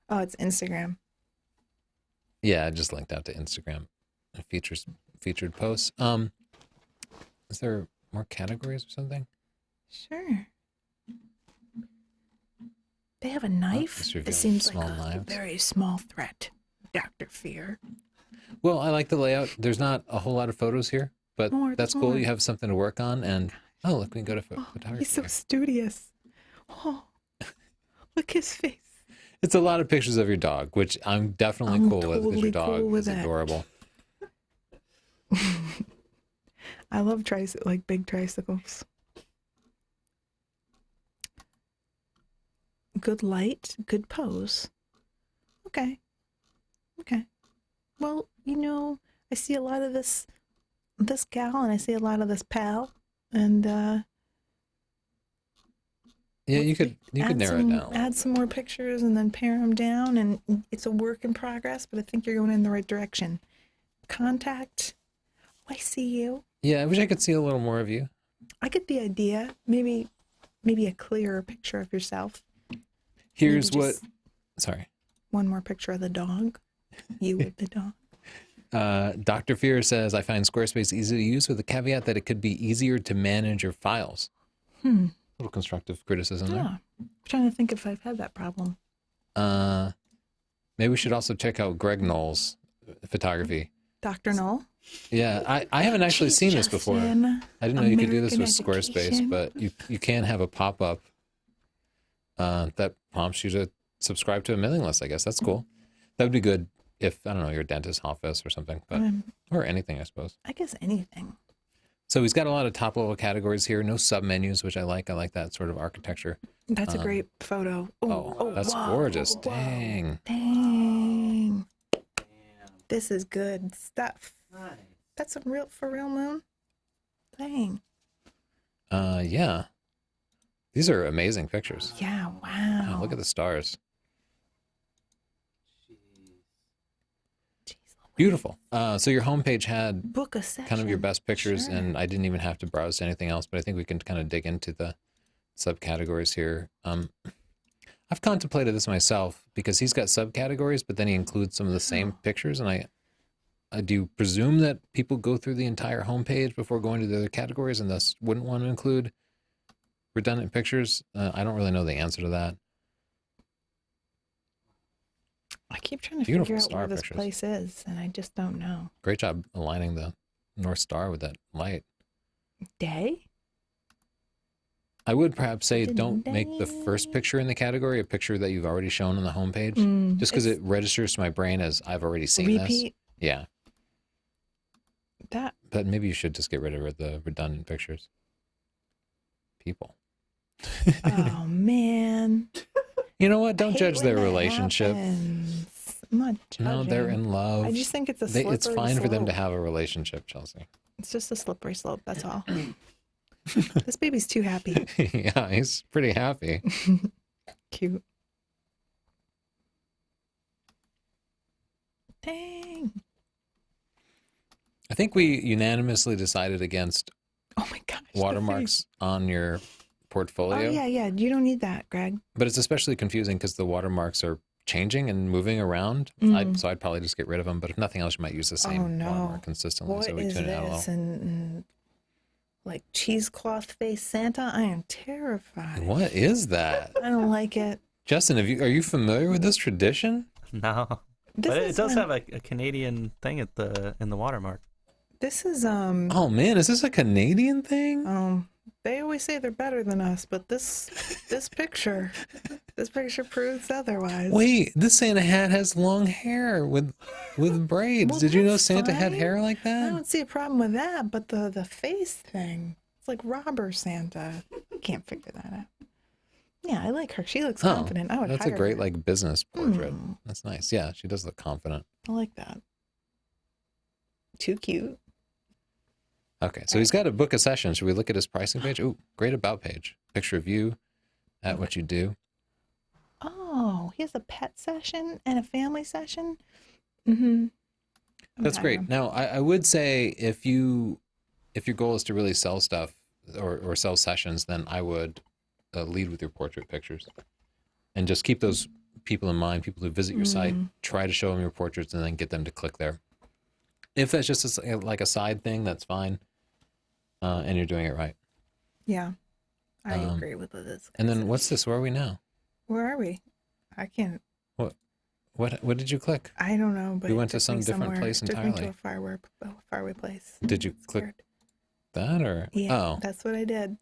Oh, it's Instagram. Yeah, I just linked out to Instagram. It featured posts. Is there more categories or something? Sure. They have a knife. let's It reveal seems like small a knives. very small threat. Dr. Fear. Well, I like the layout. There's not a whole lot of photos here, but More, that's there's cool. more. You have something to work on. And oh, look, we can go to Oh, photography. he's so here. studious. Oh, look his face. It's a lot of pictures of your dog, which I'm definitely I'm cool with because totally your dog cool with is that. adorable. I love big tricycles. Good light, good pose. Okay. Well, I see a lot of this gal and I see a lot of this pal, and Yeah, you could narrow it down. Add some more pictures and then pare them down, and it's a work in progress, but I think you're going in the right direction. Contact. Oh, I see you. Yeah, I wish I could see a little more of you. I get the idea. Maybe a clearer picture of yourself. Here's Maybe what. just Sorry. one more picture of the dog. You with the dog. Dr. Fear says, I find Squarespace easy to use with the caveat that it could be easier to manage your files. Little constructive criticism there. Yeah. I'm trying to think if I've had that problem. Maybe we should also check out Greg Knoll's photography. Dr. Knoll? Yeah, I haven't actually seen this before. Justin, I didn't know you could do this with American Squarespace, education. but you can have a pop-up that prompts you to subscribe to a mailing list, I guess. That's cool. That would be good if, I don't know, your dentist's office or something, but or anything, I suppose. I guess anything. So he's got a lot of top-level categories here. No sub-menus, which I like. I like that sort of architecture. That's a great photo. Oh, that's whoa, gorgeous. whoa. Dang. Dang. This is good stuff. Nice. That's a for real moon. Dang. Yeah. These are amazing pictures. Yeah, Wow, wow. look at the stars. Jeez, Beautiful. So your homepage had book a session. kind of your best pictures, Sure. and I didn't even have to browse to anything else, but I think we can kind of dig into the subcategories here. I've contemplated this myself because he's got subcategories, but then he includes some of the same pictures, and I do presume that people go through the entire homepage before going to the other categories and thus wouldn't want to include redundant pictures. I don't really know the answer to that. I keep trying to Beautiful figure out star where this pictures. place is, and I just don't know. Great job aligning the North Star with that light. Day? I would perhaps say don't make the first picture in the category a picture that you've already shown on the homepage, just because it registers to my brain as I've already seen this. Repeat Yeah, that. but maybe you should just get rid of the redundant pictures. People. Oh, man. You know what? I Don't hate judge when their that relationship. happens. I'm not judging. No, they're in love. I just think it's a It's slippery fine for them to slope. have a relationship, Chelsea. It's just a slippery slope, that's all. This baby's too happy. Yeah, he's pretty happy. Cute. Dang. I think we unanimously decided against Oh my gosh. the watermarks on your face. portfolio. Oh, yeah. You don't need that, Greg. But it's especially confusing because the watermarks are changing and moving around. So I'd probably just get rid of them. But if nothing else, you might use the same Oh, no. watermark consistently. What so we is tune it out a this? little. And like cheesecloth face Santa? I am terrified. What is that? I don't like it. Justin, are you familiar with this tradition? No. This But it is does when- have a Canadian thing in the watermark. This is Oh man, is this a Canadian thing? they always say they're better than us, but this picture proves otherwise. Wait, this Santa hat has long hair with braids. Well, Did you know that's Santa had fine. hair like I that? don't see a problem with that, but the face thing, it's like robber Santa. Can't figure that out. Yeah, I like her. She looks confident. I would that's a hire great her. like business portrait. That's nice. Yeah, she does look confident. I like that. Too cute. Okay, so he's got a book a session. Should we look at his pricing page? Ooh, great about page. Picture of you at what you do. Oh, he has a pet session and a family session. Mm-hmm. That's great. Now, I would say if your goal is to really sell stuff or sell sessions, then I would lead with your portrait pictures and just keep those people in mind, people who visit your site, try to show them your portraits and then get them to click there. If that's just like a side thing, that's fine. And you're doing it right. Yeah, I agree with this. And then what's this? Where are we now? Where are we? I can't. What did you click? I don't know. But We it went to took some me different somewhere. place It took me entirely. to a faraway place. Did you click Scared. that or? Yeah, that's what I did.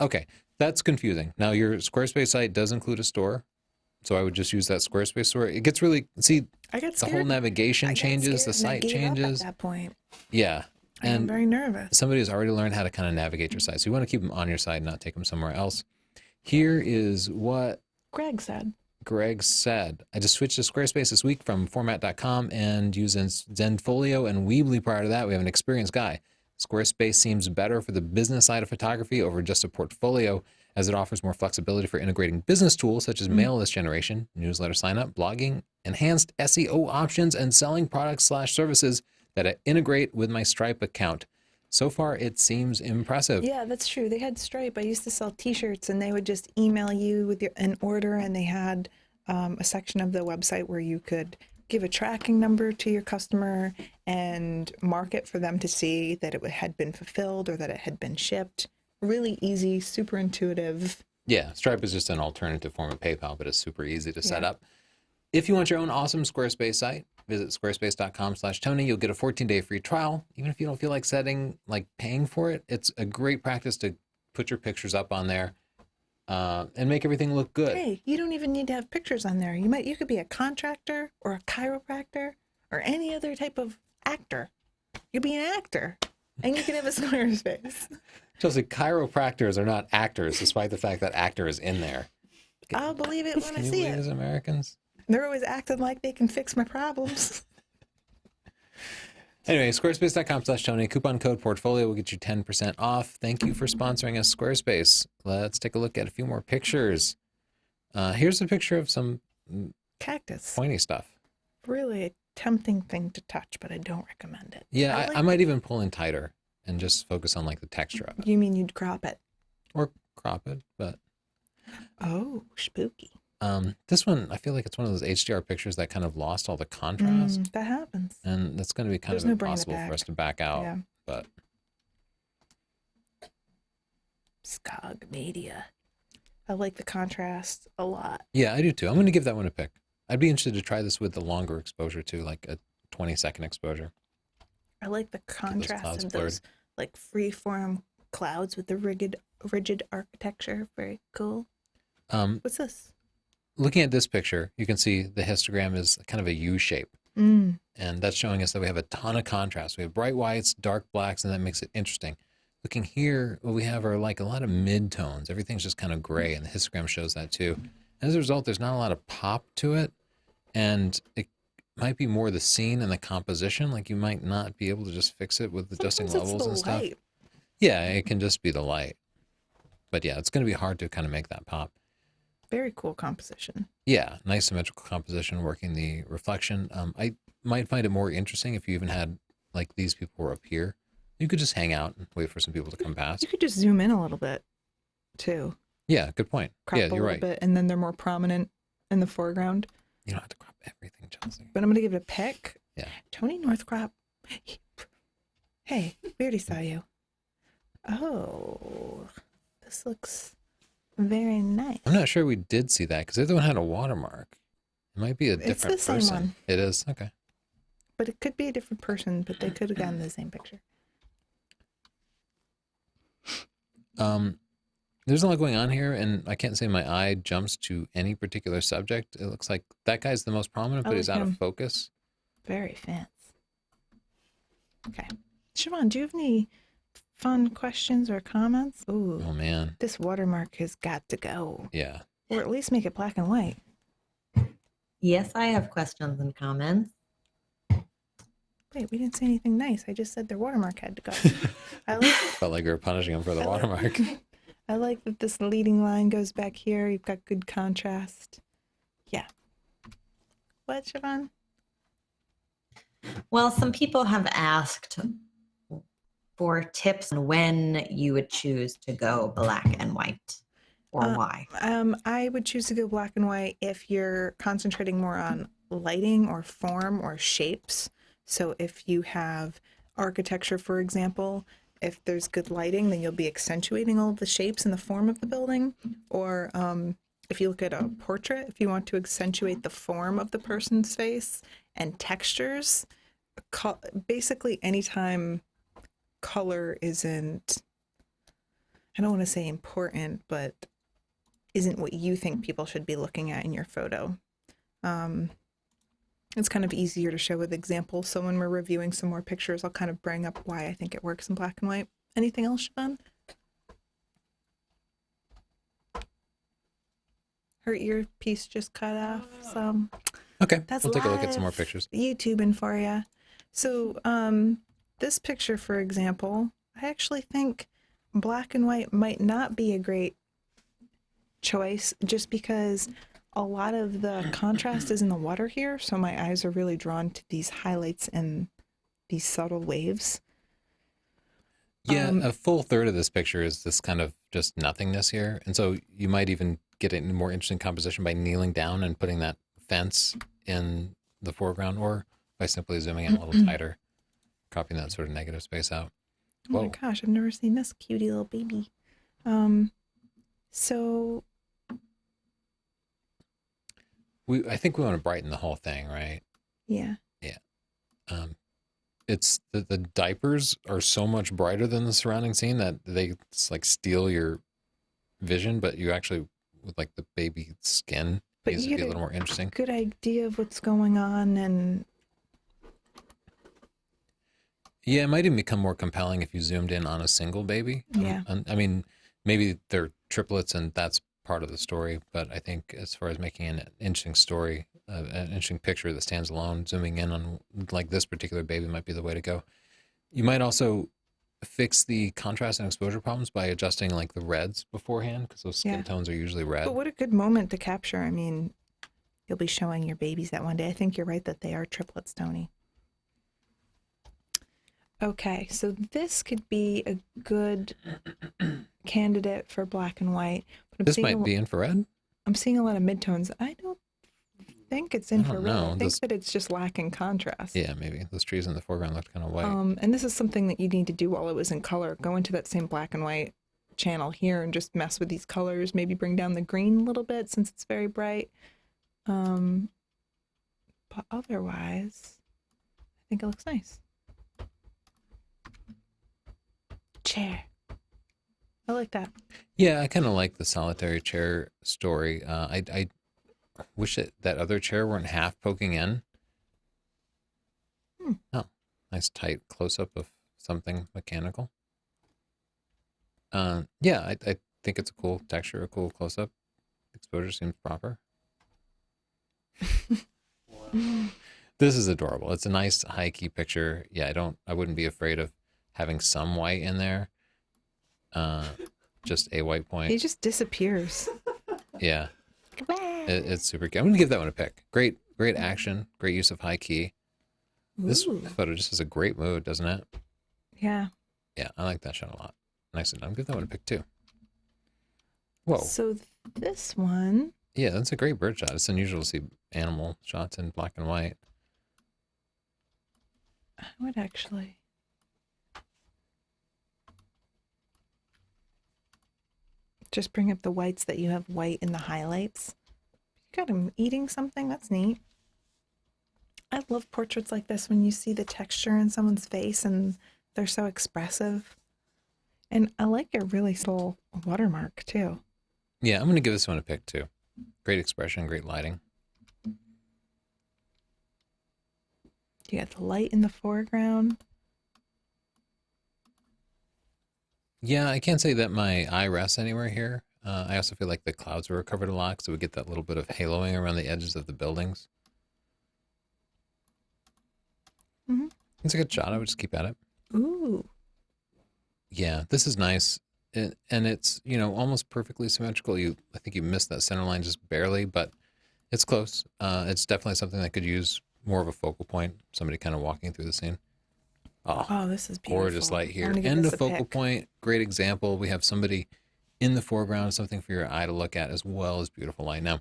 Okay. That's confusing. Now your Squarespace site does include a store. So I would just use that Squarespace store. It gets really, see, I got the scared. whole navigation I got changes, the scared and I site gave up changes. at that point. Yeah. I am And very nervous. somebody has already learned how to kind of navigate your site. So you want to keep them on your site, not take them somewhere else. Here is what Greg said. Greg said. I just switched to Squarespace this week from format.com and using Zenfolio and Weebly prior to that. We have an experienced guy. Squarespace seems better for the business side of photography over just a portfolio, as it offers more flexibility for integrating business tools such as mail list generation, newsletter sign up, blogging, enhanced SEO options, and selling products/services that integrate with my Stripe account. So far, it seems impressive. Yeah, that's true. They had Stripe. I used to sell T-shirts, and they would just email you with an order, and they had a section of the website where you could give a tracking number to your customer and mark it for them to see that it had been fulfilled or that it had been shipped. Really easy, super intuitive. Yeah, Stripe is just an alternative form of PayPal, but it's super easy to set Yeah. up. If you want your own awesome Squarespace site, visit squarespace.com/Tony. You'll get a 14-day free trial. Even if you don't feel like paying for it, it's a great practice to put your pictures up on there and make everything look good. Hey, you don't even need to have pictures on there. You could be a contractor or a chiropractor or any other type of actor. You could be an actor, and you can have a Squarespace. Chelsea, chiropractors are not actors, despite the fact that actor is in there. I'll believe it when I Can you see believe it. as Americans? They're always acting like they can fix my problems. Anyway, squarespace.com/Tony. Coupon code portfolio will get you 10% off. Thank you for sponsoring us, Squarespace. Let's take a look at a few more pictures. Here's a picture of some Cactus. pointy stuff. Really a tempting thing to touch, but I don't recommend it. Yeah, I I might even pull in tighter and just focus on like the texture of it. You mean you'd crop it? Or crop it, but Oh, spooky. this one, I feel like it's one of those HDR pictures that kind of lost all the contrast. That happens. And that's going to be kind There's of no bringing it impossible for back. us to back out. Yeah. But Skog Media. I like the contrast a lot. yeah, I do too. I'm going to give that one a pick. I'd be interested to try this with the longer exposure too, like a 20-second exposure. I like the clouds contrast of blurred. those like free-form clouds with the rigid architecture. Very cool. What's this? Looking at this picture, you can see the histogram is kind of a U shape. Mm. And that's showing us that we have a ton of contrast. We have bright whites, dark blacks, and that makes it interesting. Looking here, what we have are like a lot of mid-tones. Everything's just kind of gray, and the histogram shows that too. And as a result, there's not a lot of pop to it, and it might be more the scene and the composition. Like you might not be able to just fix it with adjusting Sometimes it's levels the and stuff. light. Yeah, it can just be the light. But yeah, it's going to be hard to kind of make that pop. Very cool composition. Yeah, nice symmetrical composition, working the reflection. I might find it more interesting if you even had, like, these people were up here. You could just hang out and wait for some people to come past. You could just zoom in a little bit, too. Yeah, good point. Crop Yeah, a you're little right. bit, and then they're more prominent in the foreground. You don't have to crop everything, Chelsea. But I'm going to give it a pick. Yeah. Tony Northrup. Hey, we already saw you. Oh, this looks very nice. I'm not sure we did see that because the other one had a watermark. It might be a It's different the same person. one. It is? Okay. But it could be a different person, but they could have gotten the same picture. There's a lot going on here, and I can't say my eye jumps to any particular subject. It looks like that guy's the most prominent, I but he's like out him. of focus. Very fancy. Okay. Siobhan, do you have any fun questions or comments? Ooh, Oh, man. this watermark has got to go. Yeah. Or at least make it black and white. Yes, I have questions and comments. Wait, we didn't say anything nice. I just said their watermark had to go. I like Felt like we were punishing him for the I like- watermark. I like that this leading line goes back here. You've got good contrast. Yeah. What, Siobhan? Well, some people have asked for tips on when you would choose to go black and white or why. I would choose to go black and white if you're concentrating more on lighting or form or shapes. So if you have architecture, for example, if there's good lighting, then you'll be accentuating all of the shapes and the form of the building. Or if you look at a portrait, if you want to accentuate the form of the person's face and textures, basically anytime color isn't, I don't want to say important, but isn't what you think people should be looking at in your photo. It's kind of easier to show with examples. So when we're reviewing some more pictures, I'll kind of bring up why I think it works in black and white. Anything else, Siobhan? Her earpiece just cut off, so Okay. that's We'll take a look at some more live pictures. YouTubing for you. So this picture, for example, I actually think black and white might not be a great choice just because a lot of the contrast is in the water here. So my eyes are really drawn to these highlights and these subtle waves. Yeah, a full third of this picture is this kind of just nothingness here. And so you might even get a more interesting composition by kneeling down and putting that fence in the foreground, or by simply zooming in a little tighter, copying that sort of negative space out. Oh my Whoa. gosh, I've never seen this cutie little baby. So I think we want to brighten the whole thing, right? yeah. Yeah. It's the diapers are so much brighter than the surrounding scene that they like steal your vision, but you actually, with like the baby skin, But needs you to be get a little more interesting. good idea of what's going on, and Yeah, it might even become more compelling if you zoomed in on a single baby. Yeah. I mean, maybe they're triplets and that's part of the story, but I think as far as making an interesting story, an interesting picture that stands alone, zooming in on like this particular baby might be the way to go. You might also fix the contrast and exposure problems by adjusting like the reds beforehand, because those skin Yeah. tones are usually red. but what a good moment to capture. I mean, you'll be showing your babies that one day. I think you're right that they are triplets, Tony. Okay, so this could be a good candidate for black and white. But This might be infrared. I'm seeing a lot of midtones. I don't think it's I don't infrared. know. I think This- that it's just lacking contrast. Yeah, maybe those trees in the foreground looked kind of white. And this is something that you need to do while it was in color. Go into that same black and white channel here and just mess with these colors. Maybe bring down the green a little bit since it's very bright. But otherwise, I think it looks nice. Chair. I like that. Yeah, I kind of like the solitary chair story. I wish that other chair weren't half poking in. Oh, nice tight close up of something mechanical. Yeah, I think it's a cool texture, a cool close up. Exposure seems proper. This is adorable. It's a nice high key picture. Yeah, I wouldn't be afraid of having some white in there. Just a white He point. just disappears. Yeah. It's super cute. I'm gonna give that one a pick. Great action, great use of high key. This Ooh. photo just has a great mood, doesn't it? Yeah. Yeah, I like that shot a lot. Nicely done. Give that one a pick too. Whoa. So this one, Yeah, that's a great bird shot. It's unusual to see animal shots in black and white. I would actually. Just bring up the whites that you have white in the highlights. You got him eating something. That's neat. I love portraits like this when you see the texture in someone's face and they're so expressive. And I like your really subtle watermark too. Yeah, I'm gonna give this one a pick too. Great expression, great lighting. You got the light in the foreground. Yeah, I can't say that my eye rests anywhere here. I also feel like the clouds were covered a lot, so we get that little bit of haloing around the edges of the buildings. Mhm. It's a good shot. I would just keep at it. Ooh. Yeah, this is nice. And it's, almost perfectly symmetrical. I think you missed that center line just barely, but it's close. It's definitely something that could use more of a focal point. Somebody kind of walking through the scene. Oh, Oh, this is beautiful. gorgeous light I'm here. gonna give And a this focal pick. point. Great example. We have somebody in the foreground, something for your eye to look at, as well as beautiful light. Now,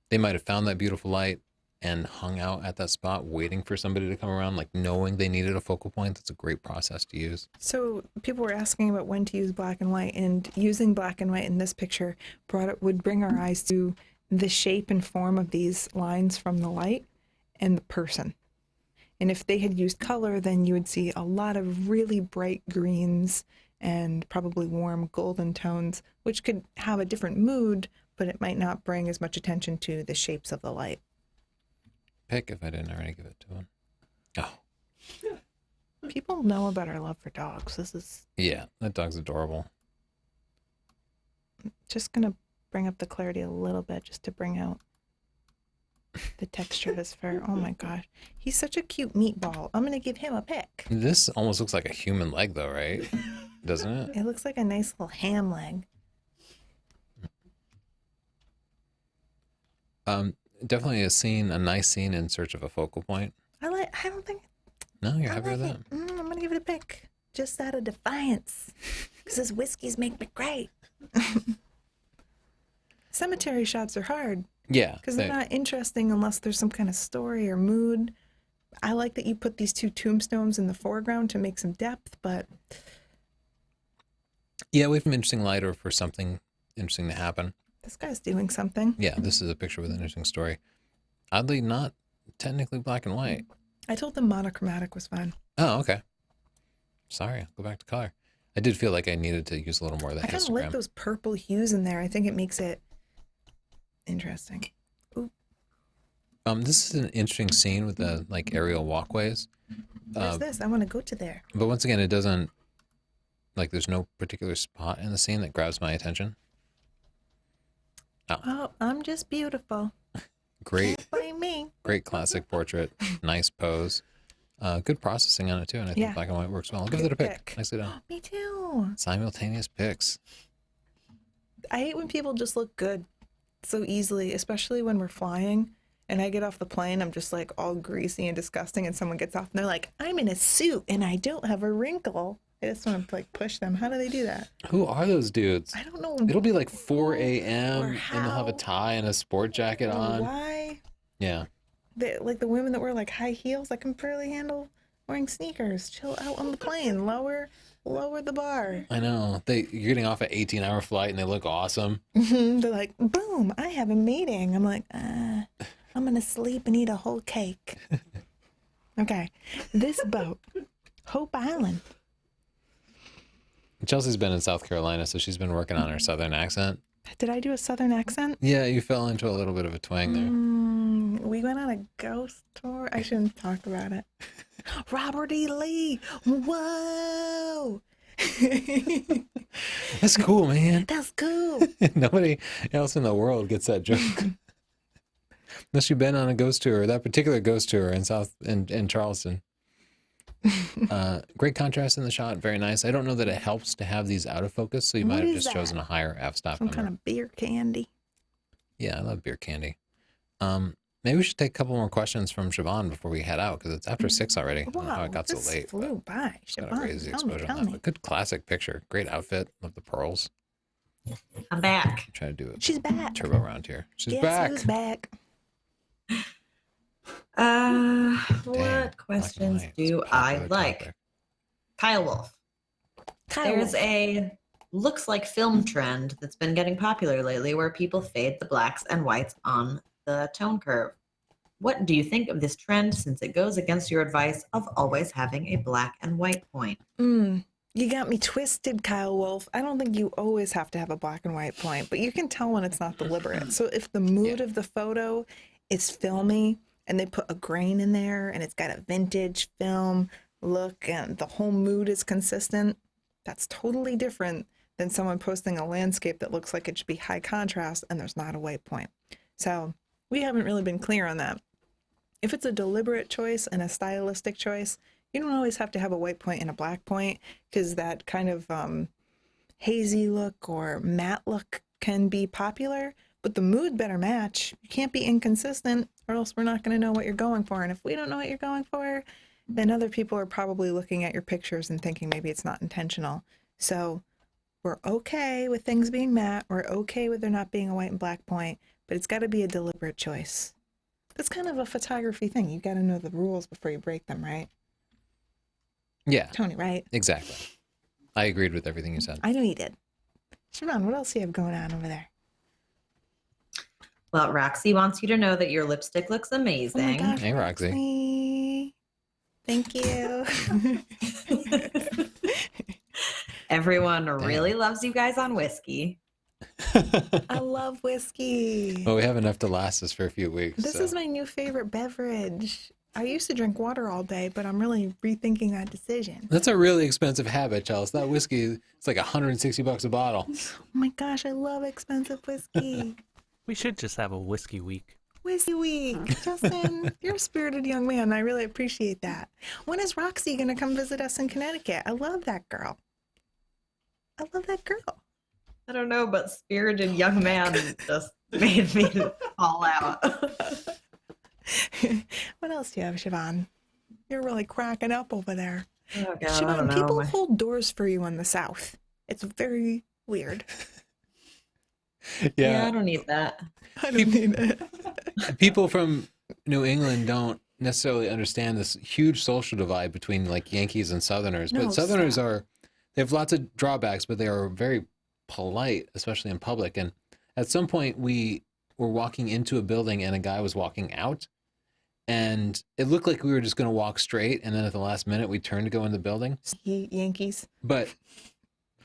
they might have found that beautiful light and hung out at that spot waiting for somebody to come around, like knowing they needed a focal point. That's a great process to use. So people were asking about when to use black and white, and using black and white in this picture would bring our eyes to the shape and form of these lines from the light and the person. And if they had used color, then you would see a lot of really bright greens and probably warm golden tones, which could have a different mood, but it might not bring as much attention to the shapes of the light. Pick if I didn't already give it to him. Oh, People know about our love for dogs. This is yeah, that dog's adorable. just going to bring up the clarity a little bit just to bring out The texture of his fur. Oh my gosh. He's such a cute meatball. I'm going to give him a pick. This almost looks like a human leg, though, right? Doesn't it? It looks like a nice little ham leg. Definitely a nice scene in search of a focal point. I don't think. No, you're I happy with like that? it. I'm going to give it a pick. Just out of defiance. Because his whiskeys make me great. Cemetery shots are hard. Yeah. Because they're not interesting unless there's some kind of story or mood. I like that you put these two tombstones in the foreground to make some depth, but Yeah, we have an interesting light or for something interesting to happen. this guy's doing something. Yeah, this is a picture with an interesting story. Oddly, not technically black and white. I told them monochromatic was fine. Oh, okay. Sorry, I'll go back to color. I did feel like I needed to use a little more of the I kind of histogram. like those purple hues in there. I think it makes it interesting. This is an interesting scene with the like aerial walkways. Where's this? I want to go to there. But once again, it doesn't, like, there's no particular spot in the scene that grabs my attention. Oh, I'm just beautiful. Great, Can't blame me. great classic portrait. Nice pose. Good processing on it, too. And I think Yeah. black and white works well. I'll give it a pick. Nicely done. Me too. Simultaneous picks. I hate when people just look good so easily, especially when we're flying. And I get off the plane, I'm just like all greasy and disgusting. And someone gets off and they're like, I'm in a suit and I don't have a wrinkle. I just want to like push them. How do they do that? Who are those dudes? I don't know. It'll be like 4 a.m. Or and they'll have a how. tie and a sport jacket on. Why? Yeah. Like the women that wear like high heels, I can barely handle wearing sneakers. Chill out on the plane. Lower the bar. I know. You're getting off an 18-hour flight and they look awesome. They're like, boom, I have a meeting. I'm like, I'm going to sleep and eat a whole cake. Okay. This boat, Hope Island. Chelsea's been in South Carolina, so she's been working on her southern accent. Did I do a southern accent? Yeah, you fell into a little bit of a twang there. We went on a ghost tour. I shouldn't talk about it. Robert E. Lee. Whoa. That's cool, man. That's cool. Nobody else in the world gets that joke. Unless you've been on a ghost tour, that particular ghost tour in Charleston. Great contrast in the shot, very nice. I don't know that it helps to have these out of focus, so you What might have is just that? chosen a higher f-stop Some number. kind of beer candy. Yeah, I love beer candy. Maybe we should take a couple more questions from Siobhan before we head out, because it's after 6 already. I don't know how it got so this late. But flew by. gotta Siobhan, raise the tell me, exposure tell on that. me. But good classic picture. Great outfit. Love the pearls. I'm back. Try to do it. She's back. Turbo around here. She's Guess back. who's back? What questions white. do It's a I popular like? topic. Kyle Wolf. There's a looks like film trend that's been getting popular lately where people fade the blacks and whites on the tone curve. What do you think of this trend since it goes against your advice of always having a black and white point? You got me twisted, Kyle Wolf. I don't think you always have to have a black and white point, but you can tell when it's not deliberate. So if the mood of the photo is filmy and they put a grain in there and it's got a vintage film look and the whole mood is consistent, that's totally different than someone posting a landscape that looks like it should be high contrast and there's not a white point. So we haven't really been clear on that. If it's a deliberate choice and a stylistic choice, you don't always have to have a white point and a black point, because that kind of hazy look or matte look can be popular, but the mood better match. You can't be inconsistent or else we're not going to know what you're going for. And if we don't know what you're going for, then other people are probably looking at your pictures and thinking maybe it's not intentional. So we're okay with things being matte. We're okay with there not being a white and black point, but it's got to be a deliberate choice. That's kind of a photography thing. You got to know the rules before you break them, right? Yeah, Tony, right? exactly. I agreed with everything you said. I know you did. Siobhan, what else do you have going on over there? Well, Roxy wants you to know that your lipstick looks Oh my amazing. gosh, Hey, Roxy. Thank you. Everyone really loves you guys on whiskey. I love whiskey. Well, we have enough to last us for a few weeks. This so. is my new favorite beverage. I used to drink water all day, but I'm really rethinking that decision. That's a really expensive habit, Chelsea. That whiskey, it's like $160 a bottle. Oh my gosh, I love expensive whiskey. We should just have a whiskey week. Whiskey Week. Justin, you're a spirited young man. I really appreciate that. When is Roxy going to come visit us in Connecticut? I love that girl. I love that girl. I don't know, but spirited young man just made me fall out. What else do you have, Siobhan? You're really cracking up over there. Oh, God, I Siobhan, don't know. people hold doors for you in the South. It's very weird. Yeah, I don't need that. I don't need it. People from New England don't necessarily understand this huge social divide between like Yankees and Southerners. No, But Southerners stop. they have lots of drawbacks, but they are very polite, especially in public. And at some point we were walking into a building and a guy was walking out. And it looked like we were just going to walk straight. And then at the last minute, we turned to go in the building. Yankees. But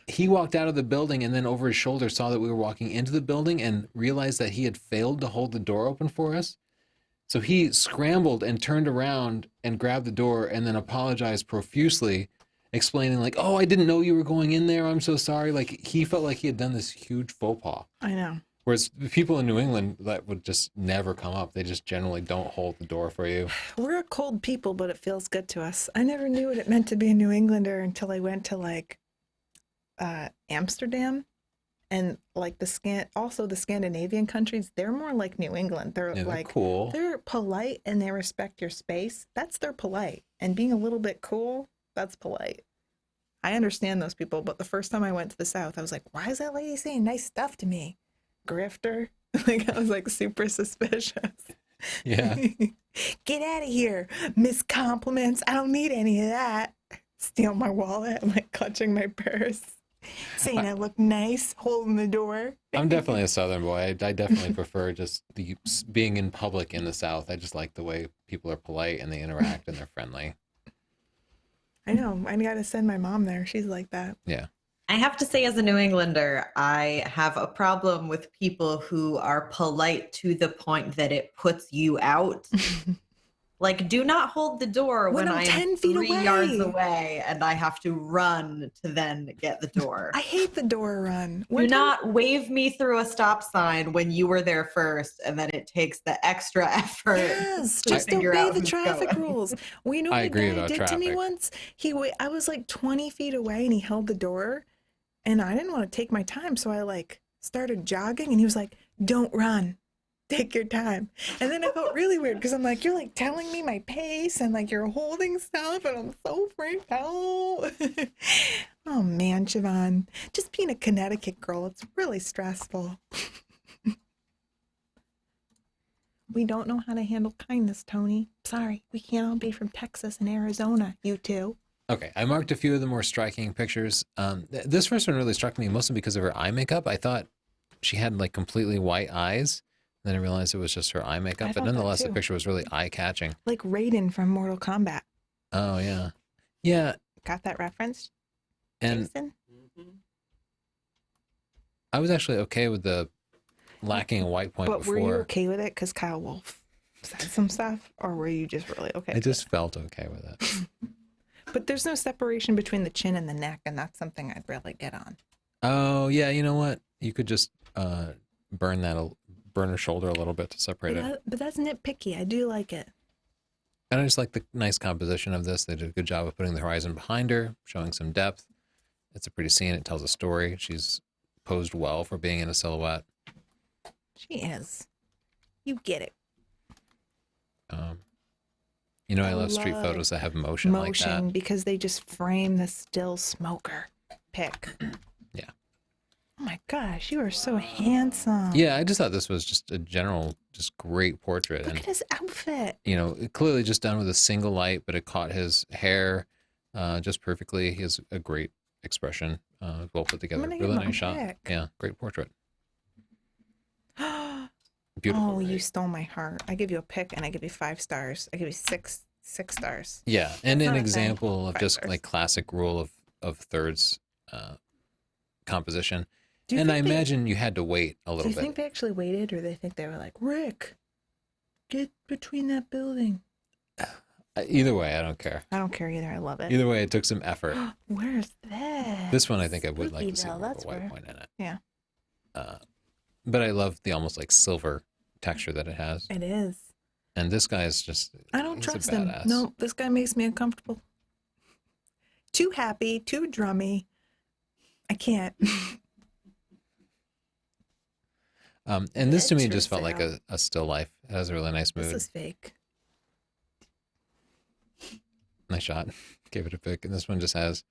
he walked out of the building and then over his shoulder saw that we were walking into the building and realized that he had failed to hold the door open for us. So he scrambled and turned around and grabbed the door and then apologized profusely, explaining like, oh, I didn't know you were going in there. I'm so sorry. Like he felt like he had done this huge faux pas. I know. Whereas people in New England, that would just never come up. They just generally don't hold the door for you. We're a cold people, but it feels good to us. I never knew what it meant to be a New Englander until I went to like Amsterdam, and like the Scandinavian countries. They're more like New England. They're Yeah, they're like cool. They're polite and they respect your space. That's their polite. And being a little bit cool, that's polite. I understand those people, but the first time I went to the South, I was like, why is that lady saying nice stuff to me? Grifter. Like I was like super suspicious. Yeah. Get out of here, miss compliments. I don't need any of that. Steal my wallet. I'm like clutching my purse, saying I look nice, holding the door. I'm definitely a Southern boy. I definitely prefer just the being in public in the South. I just like the way people are polite and they interact and they're friendly. I know. I gotta send my mom there. She's like that. Yeah. I have to say, as a New Englander, I have a problem with people who are polite to the point that it puts you out. Like, do not hold the door when I'm I 10 am feet 3 away. yards away and I have to run to then get the door. I hate the door run. Do not wave me through a stop sign when you were there first, and then it takes the extra effort. Yes, to just figure obey out the who's traffic going. rules. Well, you know I what agree the guy about did to me traffic. once? I was like 20 feet away and he held the door, and I didn't want to take my time, so I like started jogging, and he was like, "Don't run. Take your time." And then I felt really weird because I'm like, you're like telling me my pace and like you're holding stuff, and I'm so freaked out. Oh man, Siobhan, just being a Connecticut girl, it's really stressful. We don't know how to handle kindness, Tony. Sorry, we can't all be from Texas and Arizona, you two. Okay, I marked a few of the more striking pictures. This first one really struck me mostly because of her eye makeup. I thought she had like completely white eyes. Then I realized it was just her eye makeup. I But thought that nonetheless, the too. picture was really eye-catching. Like Raiden from Mortal Kombat. Oh, yeah. Yeah, Got that reference, and Jason? I was actually okay with the lacking a white point But before. were you okay with it because Kyle Wolf said some stuff, or were you just really okay? I just felt okay with it. But there's no separation between the chin and the neck, and that's something I'd really get on. Oh, yeah, you know what? You could just burn her shoulder a little bit to separate it. But that's nitpicky. I do like it. And I just like the nice composition of this. They did a good job of putting the horizon behind her, showing some depth. It's a pretty scene. It tells a story. She's posed well for being in a silhouette. She is. You get it. I love street love photos that have motion like that. Because they just frame the still smoker pic. Yeah. Oh my gosh, you are so handsome. Yeah, I just thought this was just a general, just great portrait. Look And, at his outfit. clearly just done with a single light, but it caught his hair just perfectly. He has a great expression, well put together. gonna give Really him a nice shot. pic. Yeah, great portrait. Beautiful. Oh, you right? stole my heart. I give you a pic and I give you 5 stars. I give you six stars. Yeah, and That's an not a thing. example of 5 just stars. like classic rule of thirds composition. Do you And I think they- imagine you had to wait a Do little you bit. think they actually waited, or they think they were like, Rick, get between that building? Either way, I don't care. I don't care either. I love it. Either way, it took some effort. Where's that? This one, I think I would like to see Spookyville, more of that's a white where- point in it. Yeah. But I love the almost like silver texture that it has. It is. And this guy is just, I don't he's trust a him. badass. No, this guy makes me uncomfortable. Too happy, too drummy. I can't. And this to me just Pictures felt like out. a still life. It has a really nice This mood. is fake. Nice shot. Gave it a pick. And this one just has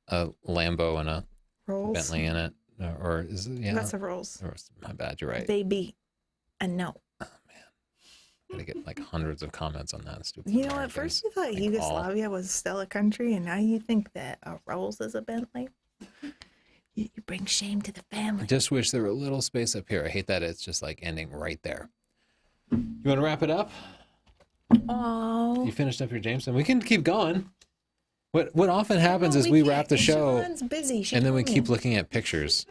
a Lambo and a Rolls. Bentley in it. Or is it, yeah. That's a Rolls. My bad, you're right. Baby. And no. Oh, man. Gotta get like hundreds of comments on that. Stupid You know, at Americans. first you thought Like, Yugoslavia was still a country, and now you think that a Rolls is a Bentley? You bring shame to the I family. just wish there were a little space up here. I hate that it's just like ending right there. You want to wrap it up? Oh. You finished up your Jameson? We can keep going. What often happens is we wrap the show Siobhan's busy. She and then we told me. keep looking at pictures.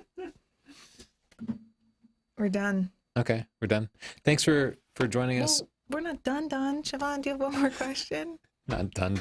We're done. Okay, we're done. Thanks for joining us. Well, we're not done. Siobhan, do you have one more question? Not done.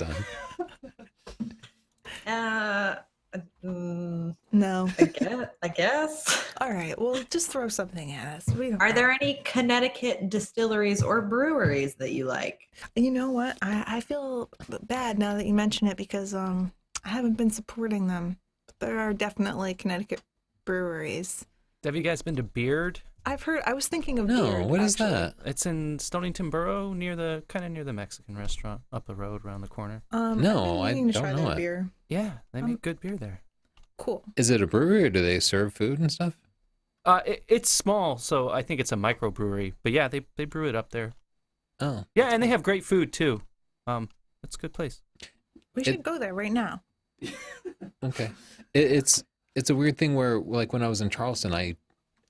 No. I guess. All right. Well, just throw something at us. We don't Are know. there any Connecticut distilleries or breweries that you like? You know what? I feel bad now that you mention it because I haven't been supporting them. But there are definitely Connecticut breweries. Have you guys been to Beard? I've heard. I was thinking of No, Beard, what is actually. that? It's in Stonington Borough, kind of near the Mexican restaurant up the road around the corner. No, I've I been meaning to don't try know their it. beer. Yeah, they make good beer there. Cool. Is it a brewery or do they serve food and stuff? It's small, so I think it's a microbrewery. But yeah, they brew it up there. Oh, Yeah, and they have great food too. It's a good place. We should go there right now. okay. It's a weird thing where, like, when I was in Charleston,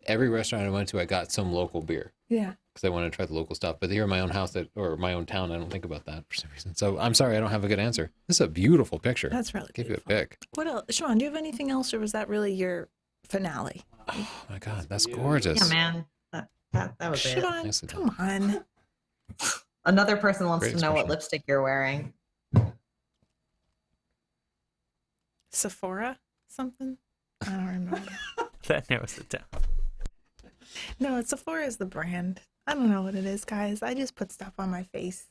every restaurant I went to, I got some local beer Yeah. because I wanted to try the local stuff. But here in my own house or my own town, I don't think about that for some reason. So I'm sorry, I don't have a good answer. This is a beautiful picture. That's really Give you a beautiful. pick. What else? Sean, do you have anything else, or was that really your finale? Oh my God, that's gorgeous. Yeah, man. That was it. Sean, Nicely done. come on. Another person wants Great to know what expression. lipstick you're wearing. Sephora? Something? I don't remember. That narrows it down. No, Sephora is the brand. I don't know what it is, guys. I just put stuff on my face.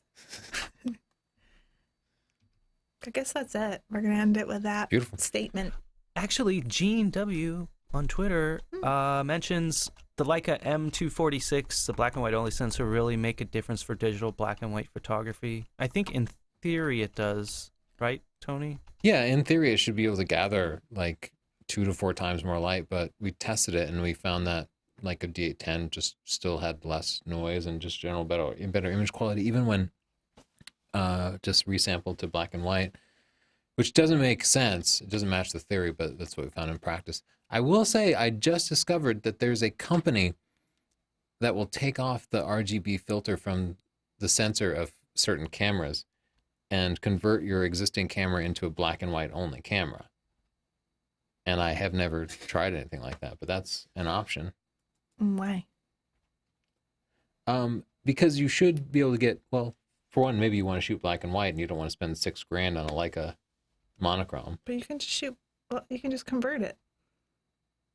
I guess that's it. We're going to end it with that Beautiful. statement. Actually, Gene W on Twitter mentions the Leica M246, the black and white only sensor, really make a difference for digital black and white photography. I think in theory it does, right, Tony? Yeah, in theory, it should be able to gather like 2 to 4 times more light, but we tested it and we found that like a D810 just still had less noise and just general better image quality, even when just resampled to black and white, which doesn't make sense. It doesn't match the theory, but that's what we found in practice. I will say I just discovered that there's a company that will take off the RGB filter from the sensor of certain cameras and convert your existing camera into a black and white only camera. And I have never tried anything like that, but that's an option. Why? Because you should be able to get, well, for one, maybe you want to shoot black and white and you don't want to spend $6,000 on a Leica monochrome. But you can just shoot, well, you can just convert it.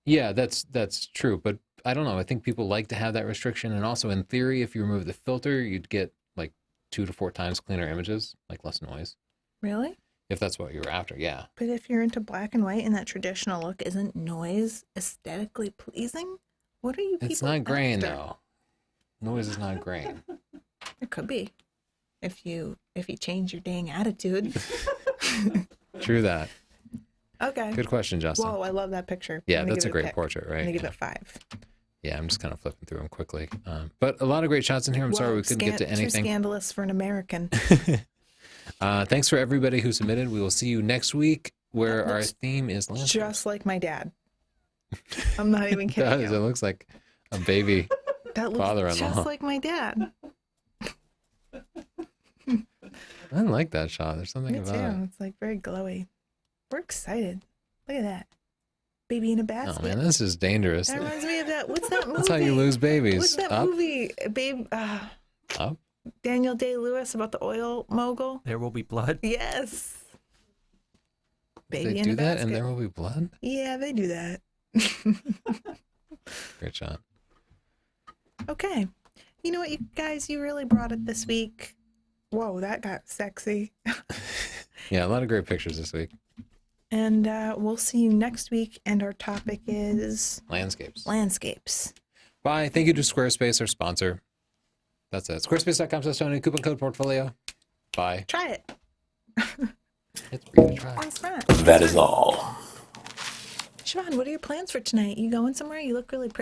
Yeah, that's true. But I don't know. I think people like to have that restriction. And also in theory, if you remove the filter, you'd get like 2 to 4 times cleaner images, like less noise. Really? If that's what you're after, yeah. But if you're into black and white and that traditional look, isn't noise aesthetically pleasing? What are you people It's not grain after? though. Noise is not grain. It could be. If you change your dang attitude. True that. Okay. Good question, Justin. Whoa, I love that picture. Yeah, I'm gonna that's a give it great pick. portrait, I'm gonna right? give Yeah. it 5. Yeah, I'm just kind of flipping through them quickly. But a lot of great shots in here. I'm sorry we couldn't get to Too anything. scandalous for an American. Thanks for everybody who submitted. We will see you next week where That our looks theme is landscapes. Just like my dad. I'm not even It kidding does. It you. looks like a baby. That looks father-in-law. just like my dad. I like that shot. There's something Me about too. it. It's like very glowy. We're excited. Look at that. Baby in a basket. Oh man, this is dangerous. That reminds me of that. What's that movie? That's how you lose babies. What's that Up, movie? Babe, up. Daniel Day-Lewis about the oil mogul. There will be blood. Yes. Baby They in do a that, basket. and there will be blood. Yeah, they do that. Great shot. Okay. You know what, you guys, you really brought it this week. Whoa, that got sexy. Yeah, a lot of great pictures this week. And we'll see you next week. And our topic is Landscapes. landscapes. Bye. Thank you to Squarespace, our sponsor. That's it. Squarespace.com/Tony, coupon code portfolio. Bye. Try it. It's free to try. It's fun. That is all. Siobhan, what are your plans for tonight? You going somewhere? You look really pretty.